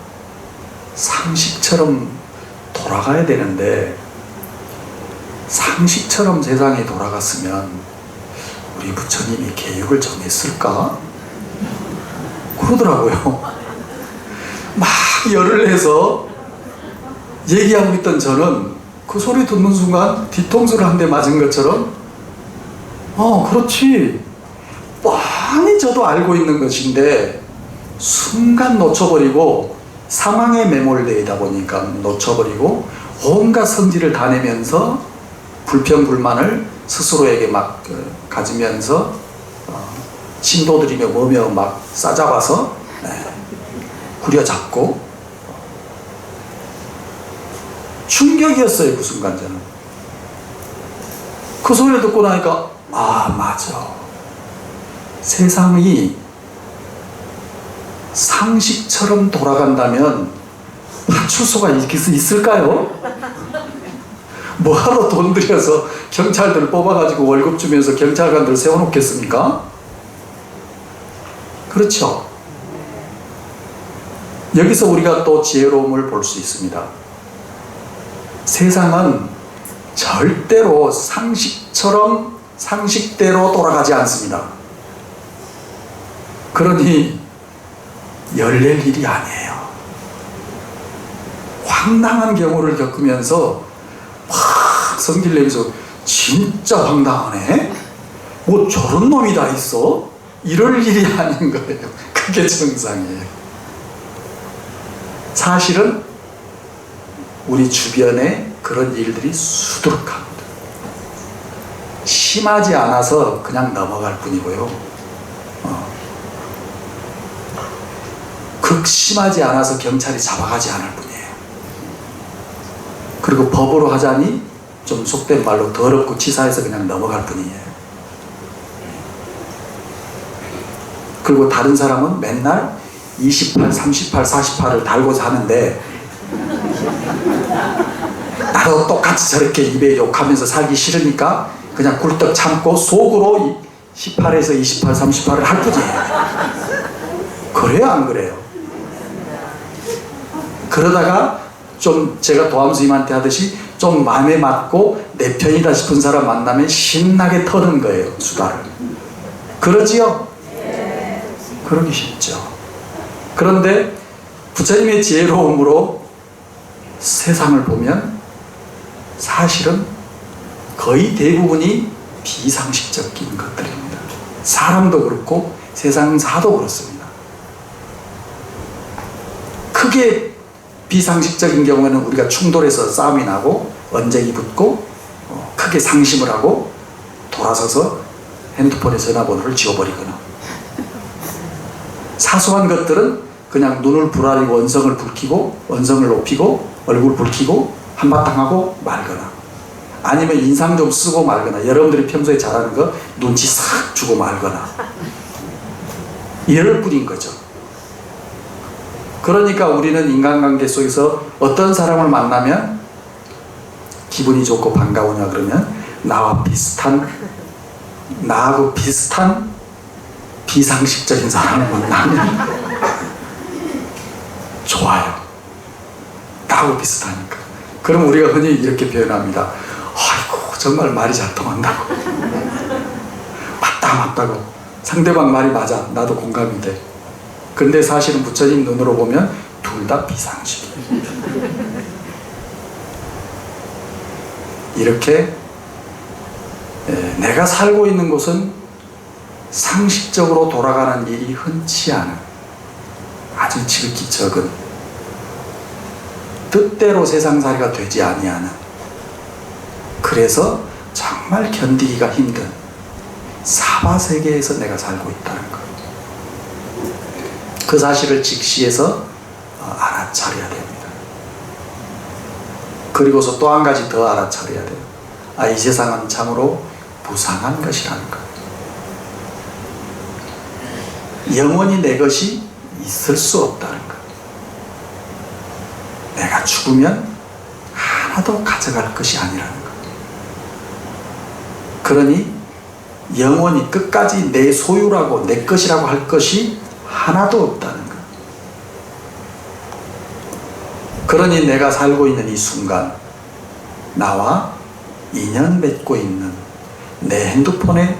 상식처럼 돌아가야 되는데 상식처럼 세상이 돌아갔으면 우리 부처님이 계획을 정했을까? 그러더라고요. 막 열을 내서 얘기하고 있던 저는 그 소리 듣는 순간 뒤통수를 한 대 맞은 것처럼 그렇지, 뻔히 저도 알고 있는 것인데 순간 놓쳐버리고 상황에 매몰되다 보니까 놓쳐버리고 온갖 성질을 다 내면서 불평불만을 스스로에게 막 가지면서 신도들이며 뭐며 막 싸잡아서 후려잡고 충격이었어요, 그 순간 저는. 그 소리를 듣고 나니까 맞아. 세상이 상식처럼 돌아간다면 파출소가 있을까요? 뭐하러 돈 들여서 경찰들 뽑아가지고 월급 주면서 경찰관들 세워놓겠습니까? 그렇죠. 여기서 우리가 또 지혜로움을 볼 수 있습니다. 세상은 절대로 상식대로 돌아가지 않습니다. 그러니 열릴 일이 아니에요. 황당한 경우를 겪으면서 막 성질 내면서 진짜 황당하네? 뭐 저런 놈이 다 있어? 이럴 일이 아닌 거예요. 그게 정상이에요. 사실은 우리 주변에 그런 일들이 수두룩합니다. 심하지 않아서 그냥 넘어갈 뿐이고요. 극심하지 않아서 경찰이 잡아가지 않을 뿐이에요. 그리고 법으로 하자니 좀 속된 말로 더럽고 치사해서 그냥 넘어갈 뿐이에요. 그리고 다른 사람은 맨날 28, 38, 48을 달고 사는데 나도 똑같이 저렇게 입에 욕하면서 살기 싫으니까 그냥 굴떡 참고 속으로 18에서 28, 38을 할 뿐이에요. 그래요, 안 그래요? 그러다가 좀 제가 도암스님한테 하듯이 좀 마음에 맞고 내 편이다 싶은 사람 만나면 신나게 터는 거예요, 수다를. 그러지요? 그러기 쉽죠. 그런데 부처님의 지혜로움으로 세상을 보면 사실은 거의 대부분이 비상식적인 것들입니다. 사람도 그렇고 세상사도 그렇습니다. 크게 비상식적인 경우에는 우리가 충돌해서 싸움이 나고 언쟁이 붙고 크게 크게 상심을 하고 돌아서서 핸드폰의 전화번호를 지워버리거나, 사소한 것들은 그냥 눈을 부라리고 언성을 붉히고 언성을 높이고 얼굴 붉히고 한바탕 하고 말거나, 아니면 인상 좀 쓰고 말거나, 여러분들이 평소에 잘하는 거 눈치 싹 주고 말거나, 이럴 뿐인 거죠. 그러니까 우리는 인간관계 속에서 어떤 사람을 만나면 기분이 좋고 반가우냐 그러면 나하고 비슷한 비상식적인 사람을 만나면 좋아요. 나하고 비슷하니까. 그럼 우리가 흔히 이렇게 표현합니다. 아이고 정말 말이 잘 통한다고. 맞다고. 상대방 말이 맞아. 나도 공감이 돼. 근데 사실은 부처님 눈으로 보면 둘 다 비상식이에요. 이렇게 내가 살고 있는 곳은 상식적으로 돌아가는 일이 흔치 않은, 아주 지극히 적은, 뜻대로 세상살이가 되지 아니하는, 그래서 정말 견디기가 힘든 사바세계에서 내가 살고 있다는 것, 그 사실을 직시해서 알아차려야 됩니다. 그리고서 또 한 가지 더 알아차려야 돼요. 이 세상은 참으로 부상한 것이라는 것. 영원히 내 것이 있을 수 없다는 것. 내가 죽으면 하나도 가져갈 것이 아니라는 것. 그러니 영원히 끝까지 내 소유라고 내 것이라고 할 것이 하나도 없다는 것. 그러니 내가 살고 있는 이 순간, 나와 인연 맺고 있는 내 핸드폰에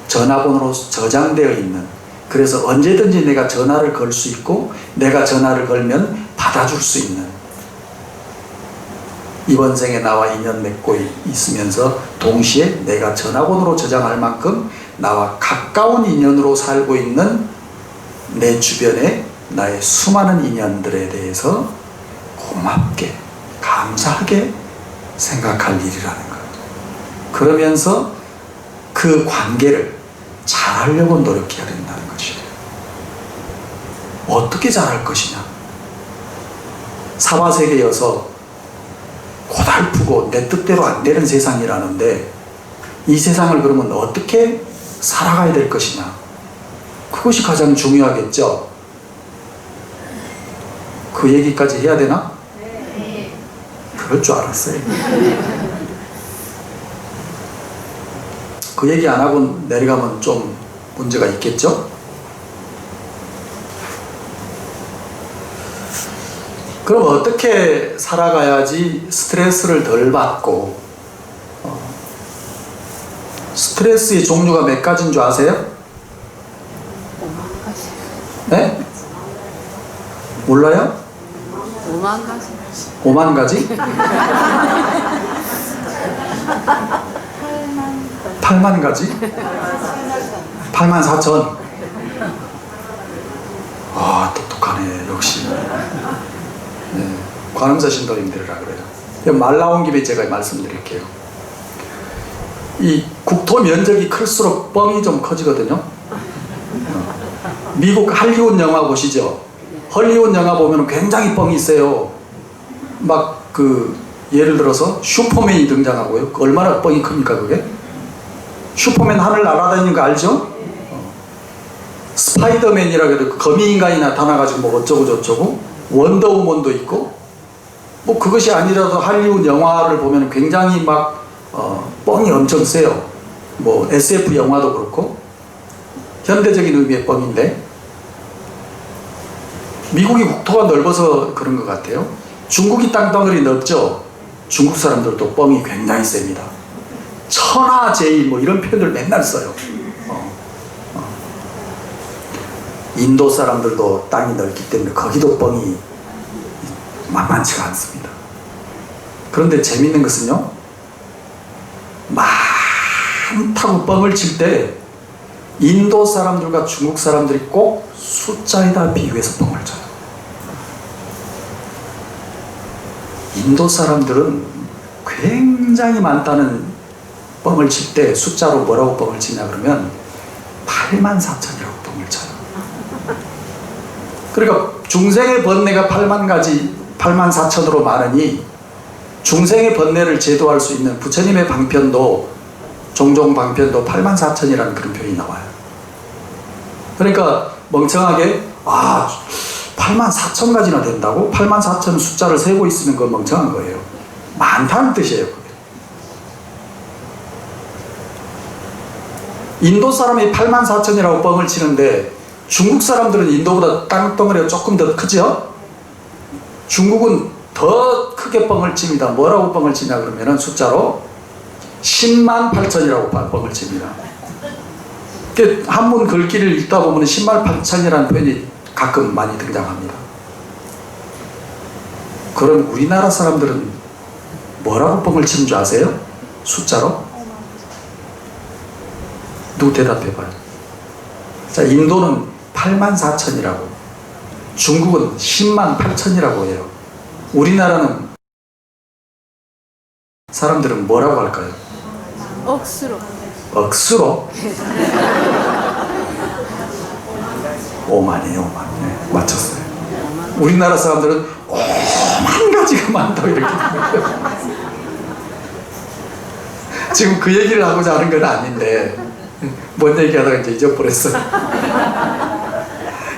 전화번호로 저장되어 있는, 그래서 언제든지 내가 전화를 걸 수 있고 내가 전화를 걸면 받아줄 수 있는, 이번 생에 나와 인연 맺고 있으면서 동시에 내가 전화번호로 저장할 만큼 나와 가까운 인연으로 살고 있는 내 주변에 나의 수많은 인연들에 대해서 고맙게 감사하게 생각할 일이라는 것. 그러면서 그 관계를 잘하려고 노력해야 된다는 것이에요. 어떻게 잘할 것이냐? 사바세계여서 고달프고 내 뜻대로 안 되는 세상이라는데, 이 세상을 그러면 어떻게 살아가야 될 것이냐? 그것이 가장 중요하겠죠. 그 얘기까지 해야 되나? 네. 그럴 줄 알았어요. 그 얘기 안 하고 내려가면 좀 문제가 있겠죠? 그럼 어떻게 살아가야지 스트레스를 덜 받고, 스트레스의 종류가 몇 가지인 줄 아세요? 5만 가지. 네? 몰라요? 5만 가지. 5만 가지? 8만 가지? 8만 4천. 똑똑하네 역시. 네, 관음사 신도님들이라 그래요. 말 나온 김에 제가 말씀드릴게요. 이 국토 면적이 클수록 뻥이 좀 커지거든요. 미국 할리우드 영화 보시죠. 헐리우드 영화 보면 굉장히 뻥이 세요. 막 예를 들어서 슈퍼맨이 등장하고요. 얼마나 뻥이 큽니까 그게? 슈퍼맨 하늘 날아다니는 거 알죠? 스파이더맨이라 그래도 거미인간이 나타나가지고 뭐 어쩌고 저쩌고, 원더우먼도 있고, 뭐 그것이 아니라도 할리우드 영화를 보면 굉장히 막 뻥이 엄청 세요. 뭐 SF 영화도 그렇고, 현대적인 의미의 뻥인데, 미국이 국토가 넓어서 그런 것 같아요. 중국이 땅덩어리 넓죠? 중국 사람들도 뻥이 굉장히 셉니다. 천하제일 뭐 이런 표현들 맨날 써요. 인도 사람들도 땅이 넓기 때문에 거기도 뻥이 만만치가 않습니다. 그런데 재밌는 것은요, 많다고 뻥을 칠 때 인도 사람들과 중국 사람들이 꼭 숫자에다 비교해서 뻥을 쳐요. 인도 사람들은 굉장히 많다는 뻥을 칠 때 숫자로 뭐라고 뻥을 치냐 그러면 84,000이라고 뻥을 쳐요. 그러니까 중생의 번뇌가 84,000으로 많으니 중생의 번뇌를 제도할 수 있는 부처님의 방편도 종종 방편도 84,000이라는 그런 표현이 나와요. 그러니까 멍청하게 84,000가지나 된다고? 84,000 숫자를 세고 있으면 그건 멍청한 거예요. 많다는 뜻이에요. 그게. 인도 사람이 84,000이라고 뻥을 치는데 중국 사람들은 인도보다 땅덩어리가 조금 더 크죠? 중국은 더 크게 뻥을 칩니다. 뭐라고 뻥을 치냐 그러면은 숫자로 10만 8천이라고 뻥을 칩니다. 한문 글귀를 읽다 보면 10만 8천이라는 표현이 가끔 많이 등장합니다. 그럼 우리나라 사람들은 뭐라고 뻥을 치는 줄 아세요? 숫자로? 누구 대답해봐요. 자, 인도는 84,000이라고, 중국은 10만 8천이라고 해요. 우리나라는 사람들은 뭐라고 할까요? 억수로. 억수로? 오만이에요, 오만. 네, 맞췄어요. 우리나라 사람들은 오만 가지가 많다고 이렇게. 지금 그 얘기를 하고자 하는 건 아닌데, 뭔 얘기하다가 이제 잊어버렸어요.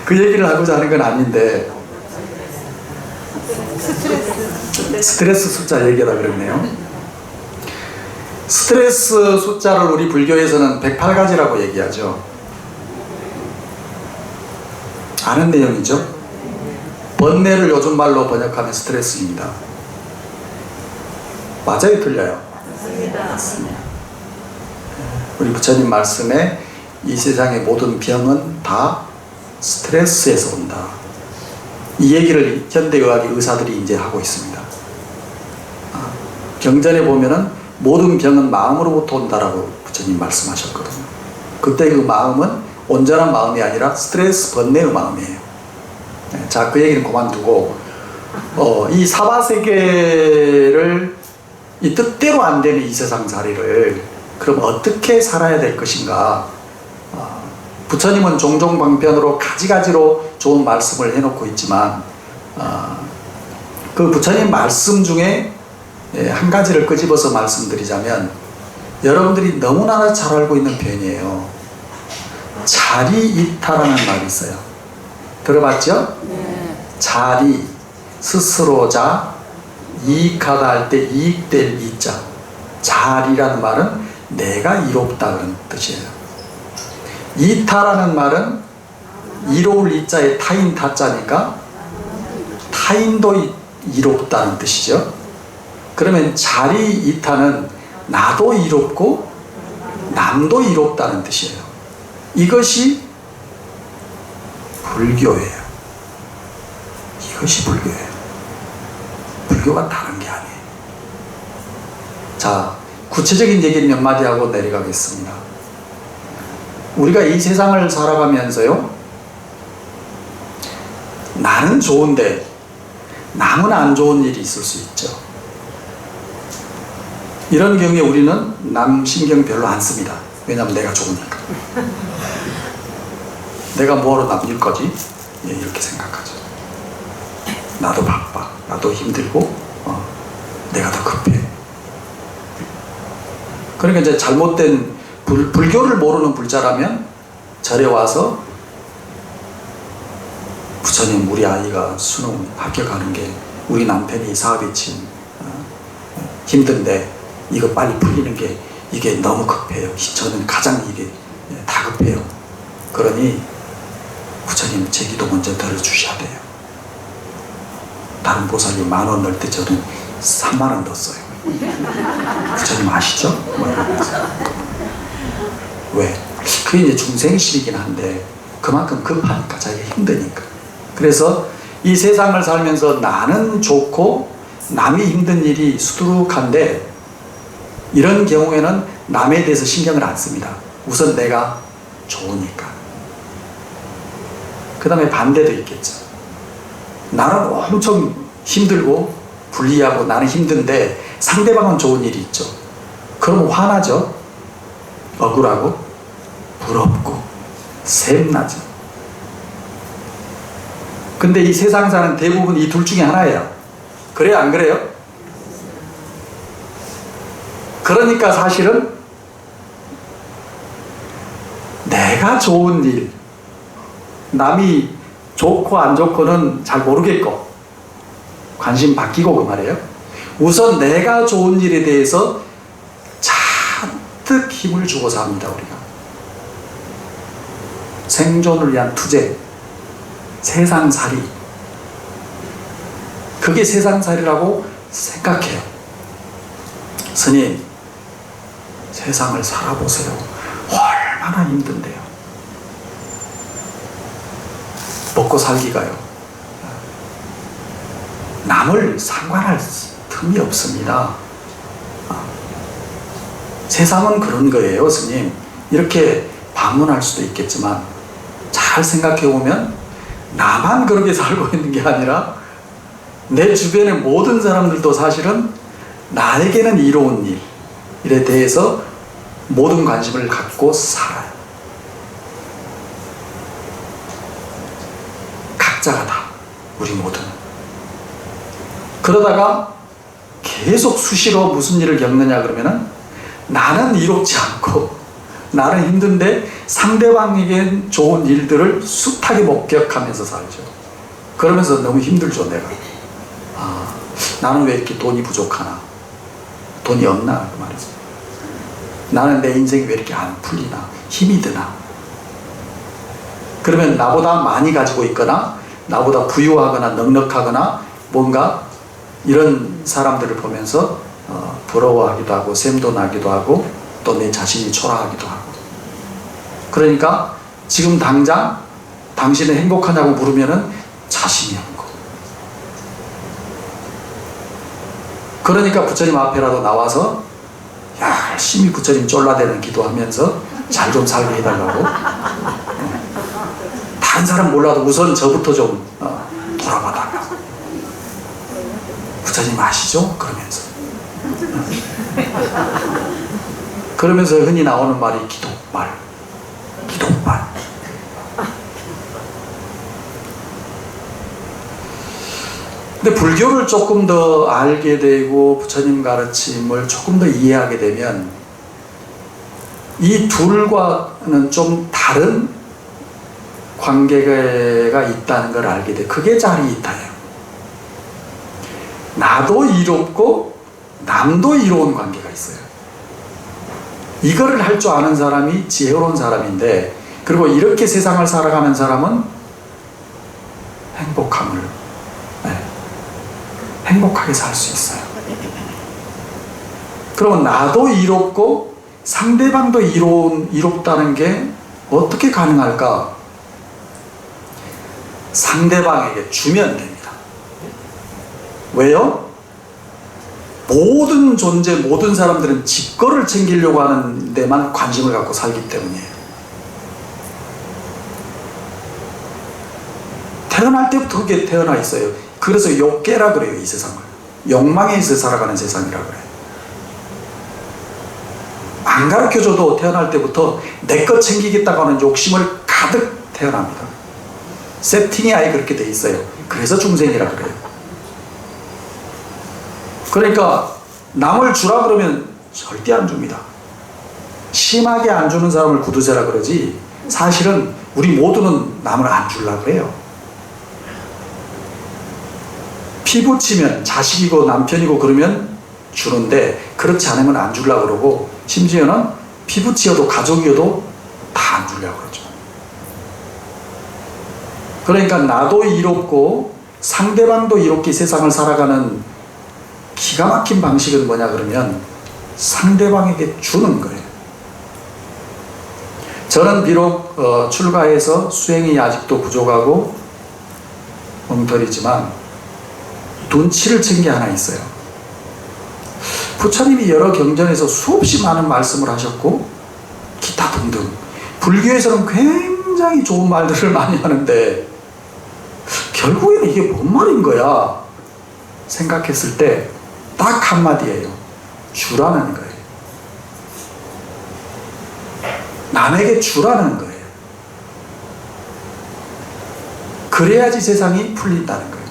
그 얘기를 하고자 하는 건 아닌데, 스트레스 숫자 얘기하다 그랬네요. 스트레스 숫자를 우리 불교에서는 108가지라고 얘기하죠. 아는 내용이죠. 번뇌를 요즘 말로 번역하면 스트레스입니다. 맞아요, 틀려요? 맞습니다. 우리 부처님 말씀에 이 세상의 모든 병은 다 스트레스에서 온다. 이 얘기를 현대의학의 의사들이 이제 하고 있습니다. 경전에 보면은 모든 병은 마음으로부터 온다라고 부처님 말씀하셨거든요. 그때 그 마음은 온전한 마음이 아니라 스트레스 번뇌의 마음이에요. 자, 그 얘기는 그만두고 이 사바세계를 이 뜻대로 안 되는 이 세상살이를 그럼 어떻게 살아야 될 것인가. 부처님은 종종 방편으로 가지가지로 좋은 말씀을 해놓고 있지만 그 부처님 말씀 중에 한 가지를 끄집어서 말씀드리자면, 여러분들이 너무나 잘 알고 있는 표현이에요. 자리이타라는 말이 있어요. 들어봤죠? 네. 자리, 스스로자, 이익하다 할 때 이익될 이자. 자리라는 말은 내가 이롭다 그런 뜻이에요. 이타라는 말은 이로울 이자에 타인 타자니까 타인도 이롭다는 뜻이죠. 그러면 자리 이타는 나도 이롭고 남도 이롭다는 뜻이에요. 이것이 불교예요. 이것이 불교예요. 불교가 다른 게 아니에요. 자, 구체적인 얘기를 몇 마디 하고 내려가겠습니다. 우리가 이 세상을 살아가면서요, 나는 좋은데 남은 안 좋은 일이 있을 수 있죠. 이런 경우에 우리는 남 신경 별로 안 씁니다. 왜냐하면 내가 좋으니까. 내가 뭐하러 남 일 거지? 이렇게 생각하죠. 나도 바빠. 나도 힘들고 내가 더 급해. 그러니까 이제 잘못된 불교를 모르는 불자라면 절에 와서 부처님, 우리 아이가 수능 합격하는 게 우리 남편이 사업에 친 힘든데 이거 빨리 풀리는 게 이게 너무 급해요. 저는 가장 이게 다급해요. 그러니 부처님 제 기도 먼저 들어주셔야 돼요. 다른 보살이 10,000원 넣을 때 저는 30,000원 넣었어요. 부처님 아시죠? 뭐 이러면서. 왜? 그게 이제 중생실이긴 한데 그만큼 급하니까, 자기가 힘드니까. 그래서 이 세상을 살면서 나는 좋고 남이 힘든 일이 수두룩한데, 이런 경우에는 남에 대해서 신경을 안 씁니다. 우선 내가 좋으니까. 그 다음에 반대도 있겠죠. 나는 엄청 힘들고 불리하고 나는 힘든데 상대방은 좋은 일이 있죠. 그럼 화나죠. 억울하고 부럽고 샘나죠. 근데 이 세상 사는 대부분 이 둘 중에 하나예요. 그래요, 안 그래요? 그러니까 사실은 내가 좋은 일, 남이 좋고 안 좋고는 잘 모르겠고 관심 바뀌고 그 말이에요. 우선 내가 좋은 일에 대해서 잔뜩 힘을 주고 삽니다. 우리가 생존을 위한 투쟁, 세상살이, 그게 세상살이라고 생각해요. 스님, 세상을 살아보세요. 얼마나 힘든데요. 먹고 살기가요. 남을 상관할 틈이 없습니다. 세상은 그런 거예요, 스님. 이렇게 반문할 수도 있겠지만 잘 생각해 보면 나만 그렇게 살고 있는 게 아니라 내 주변의 모든 사람들도 사실은 나에게는 이로운 일에 대해서 모든 관심을 갖고 살아요. 각자가 다, 우리 모두는. 그러다가 계속 수시로 무슨 일을 겪느냐 그러면은 나는 이롭지 않고 나는 힘든데 상대방에겐 좋은 일들을 숱하게 목격하면서 살죠. 그러면서 너무 힘들죠, 내가. 나는 왜 이렇게 돈이 부족하나? 돈이 없나? 그 말이죠. 나는 내 인생이 왜 이렇게 안 풀리나? 힘이 드나? 그러면 나보다 많이 가지고 있거나 나보다 부유하거나 넉넉하거나 뭔가 이런 사람들을 보면서 부러워하기도 하고 샘도 나기도 하고 또 내 자신이 초라하기도 하고. 그러니까 지금 당장 당신은 행복하냐고 물으면은 자신이 없고. 그러니까 부처님 앞에라도 나와서 열심히 부처님 쫄라대는 기도하면서 잘 좀 살게 해달라고. 다른 사람 몰라도 우선 저부터 좀 돌아봐달라. 부처님 아시죠? 그러면서. 그러면서 흔히 나오는 말이 기도말. 기도말. 근데 불교를 조금 더 알게 되고 부처님 가르침을 조금 더 이해하게 되면 이 둘과는 좀 다른 관계가 있다는 걸 알게 돼. 그게 자리이타예요. 나도 이롭고 남도 이로운 관계가 있어요. 이거를 할 줄 아는 사람이 지혜로운 사람인데, 그리고 이렇게 세상을 살아가는 사람은 행복하게 살 수 있어요. 그러면 나도 이롭고 상대방도 이롭다는 게 어떻게 가능할까? 상대방에게 주면 됩니다. 왜요? 모든 존재, 모든 사람들은 지 거를 챙기려고 하는 데만 관심을 갖고 살기 때문이에요. 태어날 때부터 그게 태어나 있어요. 그래서 욕계라 그래요, 이 세상을. 욕망에서 살아가는 세상이라 그래요. 안 가르쳐줘도 태어날 때부터 내 것 챙기겠다고 하는 욕심을 가득 태어납니다. 세팅이 아예 그렇게 돼 있어요. 그래서 중생이라 그래요. 그러니까 남을 주라 그러면 절대 안 줍니다. 심하게 안 주는 사람을 구두쇠라 그러지, 사실은 우리 모두는 남을 안 주려고 그래요. 피부치면 자식이고 남편이고 그러면 주는데, 그렇지 않으면 안 주려고 그러고, 심지어는 피부치여도 가족이어도 다 안 주려고 그러죠. 그러니까 나도 이롭고 상대방도 이롭게 세상을 살아가는 기가 막힌 방식은 뭐냐 그러면 상대방에게 주는 거예요. 저는 비록 출가해서 수행이 아직도 부족하고 엉터리지만 눈치를 챈 게 하나 있어요. 부처님이 여러 경전에서 수없이 많은 말씀을 하셨고 기타 등등 불교에서는 굉장히 좋은 말들을 많이 하는데 결국에는 이게 뭔 말인 거야 생각했을 때 딱 한마디예요. 주라는 거예요. 남에게 주라는 거예요. 그래야지 세상이 풀린다는 거예요.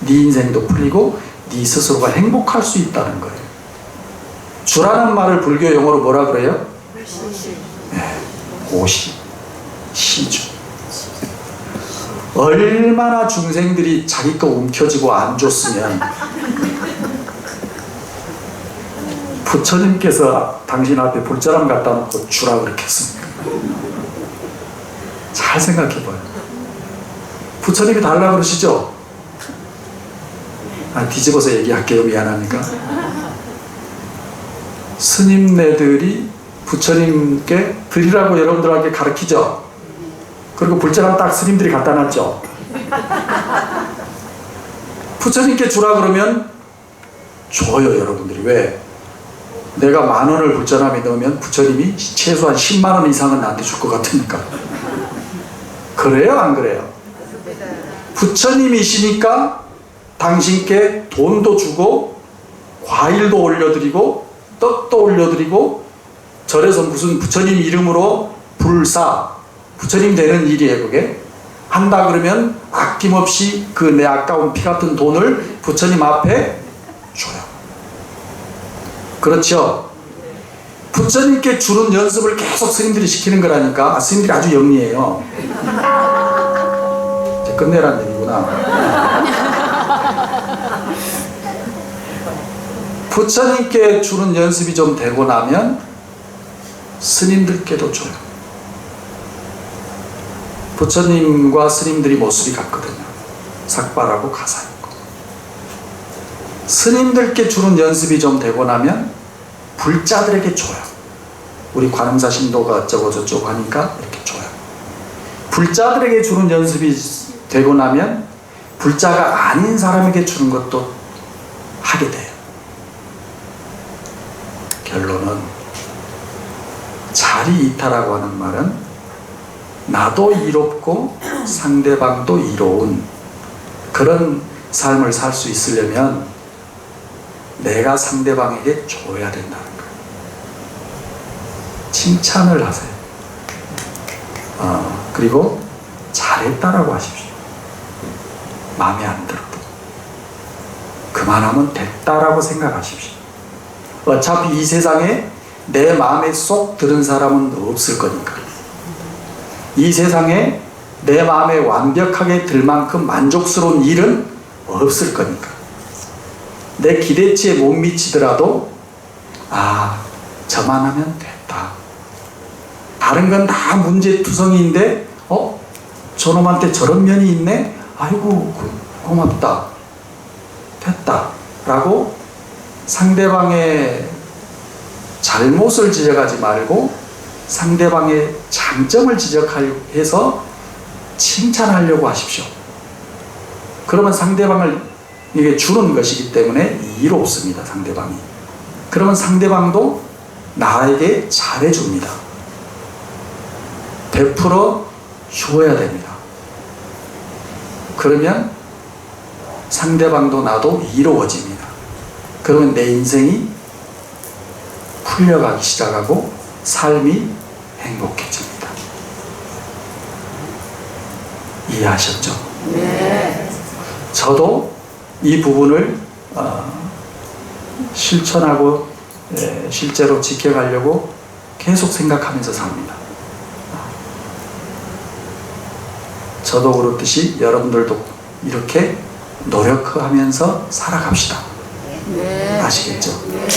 네 인생도 풀리고 네 스스로가 행복할 수 있다는 거예요. 주라는 말을 불교 용어로 뭐라 그래요? 네, 오시, 시주. 얼마나 중생들이 자기 거 움켜쥐고 안 줬으면 부처님께서 당신 앞에 불자람 갖다 놓고 주라 그랬겠습니까? 잘 생각해봐요. 부처님이 달라 그러시죠? 뒤집어서 얘기할게요. 미안하니까. 스님네들이 부처님께 드리라고 여러분들에게 가르치죠? 그리고 불자람 딱 스님들이 갖다 놨죠? 부처님께 주라 그러면 줘요, 여러분들이. 왜? 내가 10,000원을 불자람에 넣으면 부처님이 최소한 10만 원 이상은 나한테 줄 것 같으니까. 그래요, 안 그래요? 부처님이시니까 당신께 돈도 주고 과일도 올려드리고 떡도 올려드리고 절에서 무슨 부처님 이름으로 불사, 부처님 되는 일이에요. 그게 한다 그러면 아낌없이 그 내 아까운 피 같은 돈을 부처님 앞에 줘요. 그렇죠? 부처님께 주는 연습을 계속 스님들이 시키는 거라니까. 스님들이 아주 영리해요. 이제 끝내라는 얘기구나. 부처님께 주는 연습이 좀 되고 나면 스님들께도 줘요. 부처님과 스님들이 모습이 같거든요. 삭발하고 가사 있고. 스님들께 주는 연습이 좀 되고 나면 불자들에게 줘요. 우리 관음사 신도가 어쩌고 저쩌고 하니까 이렇게 줘요. 불자들에게 주는 연습이 되고 나면 불자가 아닌 사람에게 주는 것도 하게 돼요. 결론은 자리이타라고 하는 말은 나도 이롭고 상대방도 이로운 그런 삶을 살 수 있으려면 내가 상대방에게 줘야 된다는 거예요. 칭찬을 하세요. 그리고 잘했다라고 하십시오. 마음에 안 들어도 그만하면 됐다라고 생각하십시오. 어차피 이 세상에 내 마음에 쏙 드는 사람은 없을 거니까. 이 세상에 내 마음에 완벽하게 들 만큼 만족스러운 일은 없을 거니까. 내 기대치에 못 미치더라도 저만 하면 됐다. 다른 건 다 문제투성이인데 저놈한테 저런 면이 있네? 아이고 고맙다. 됐다. 라고 상대방의 잘못을 지적하지 말고 상대방의 장점을 지적해서 칭찬하려고 하십시오. 그러면 상대방을 이게 주는 것이기 때문에 이롭습니다. 상대방이. 그러면 상대방도 나에게 잘해줍니다. 베풀어 주어야 됩니다. 그러면 상대방도 나도 이로워집니다. 그러면 내 인생이 풀려가기 시작하고 삶이 행복해집니다. 이해하셨죠? 네. 저도 이 부분을 실천하고 실제로 지켜가려고 계속 생각하면서 삽니다. 저도 그렇듯이 여러분들도 이렇게 노력하면서 살아갑시다. 네. 아시겠죠? 네.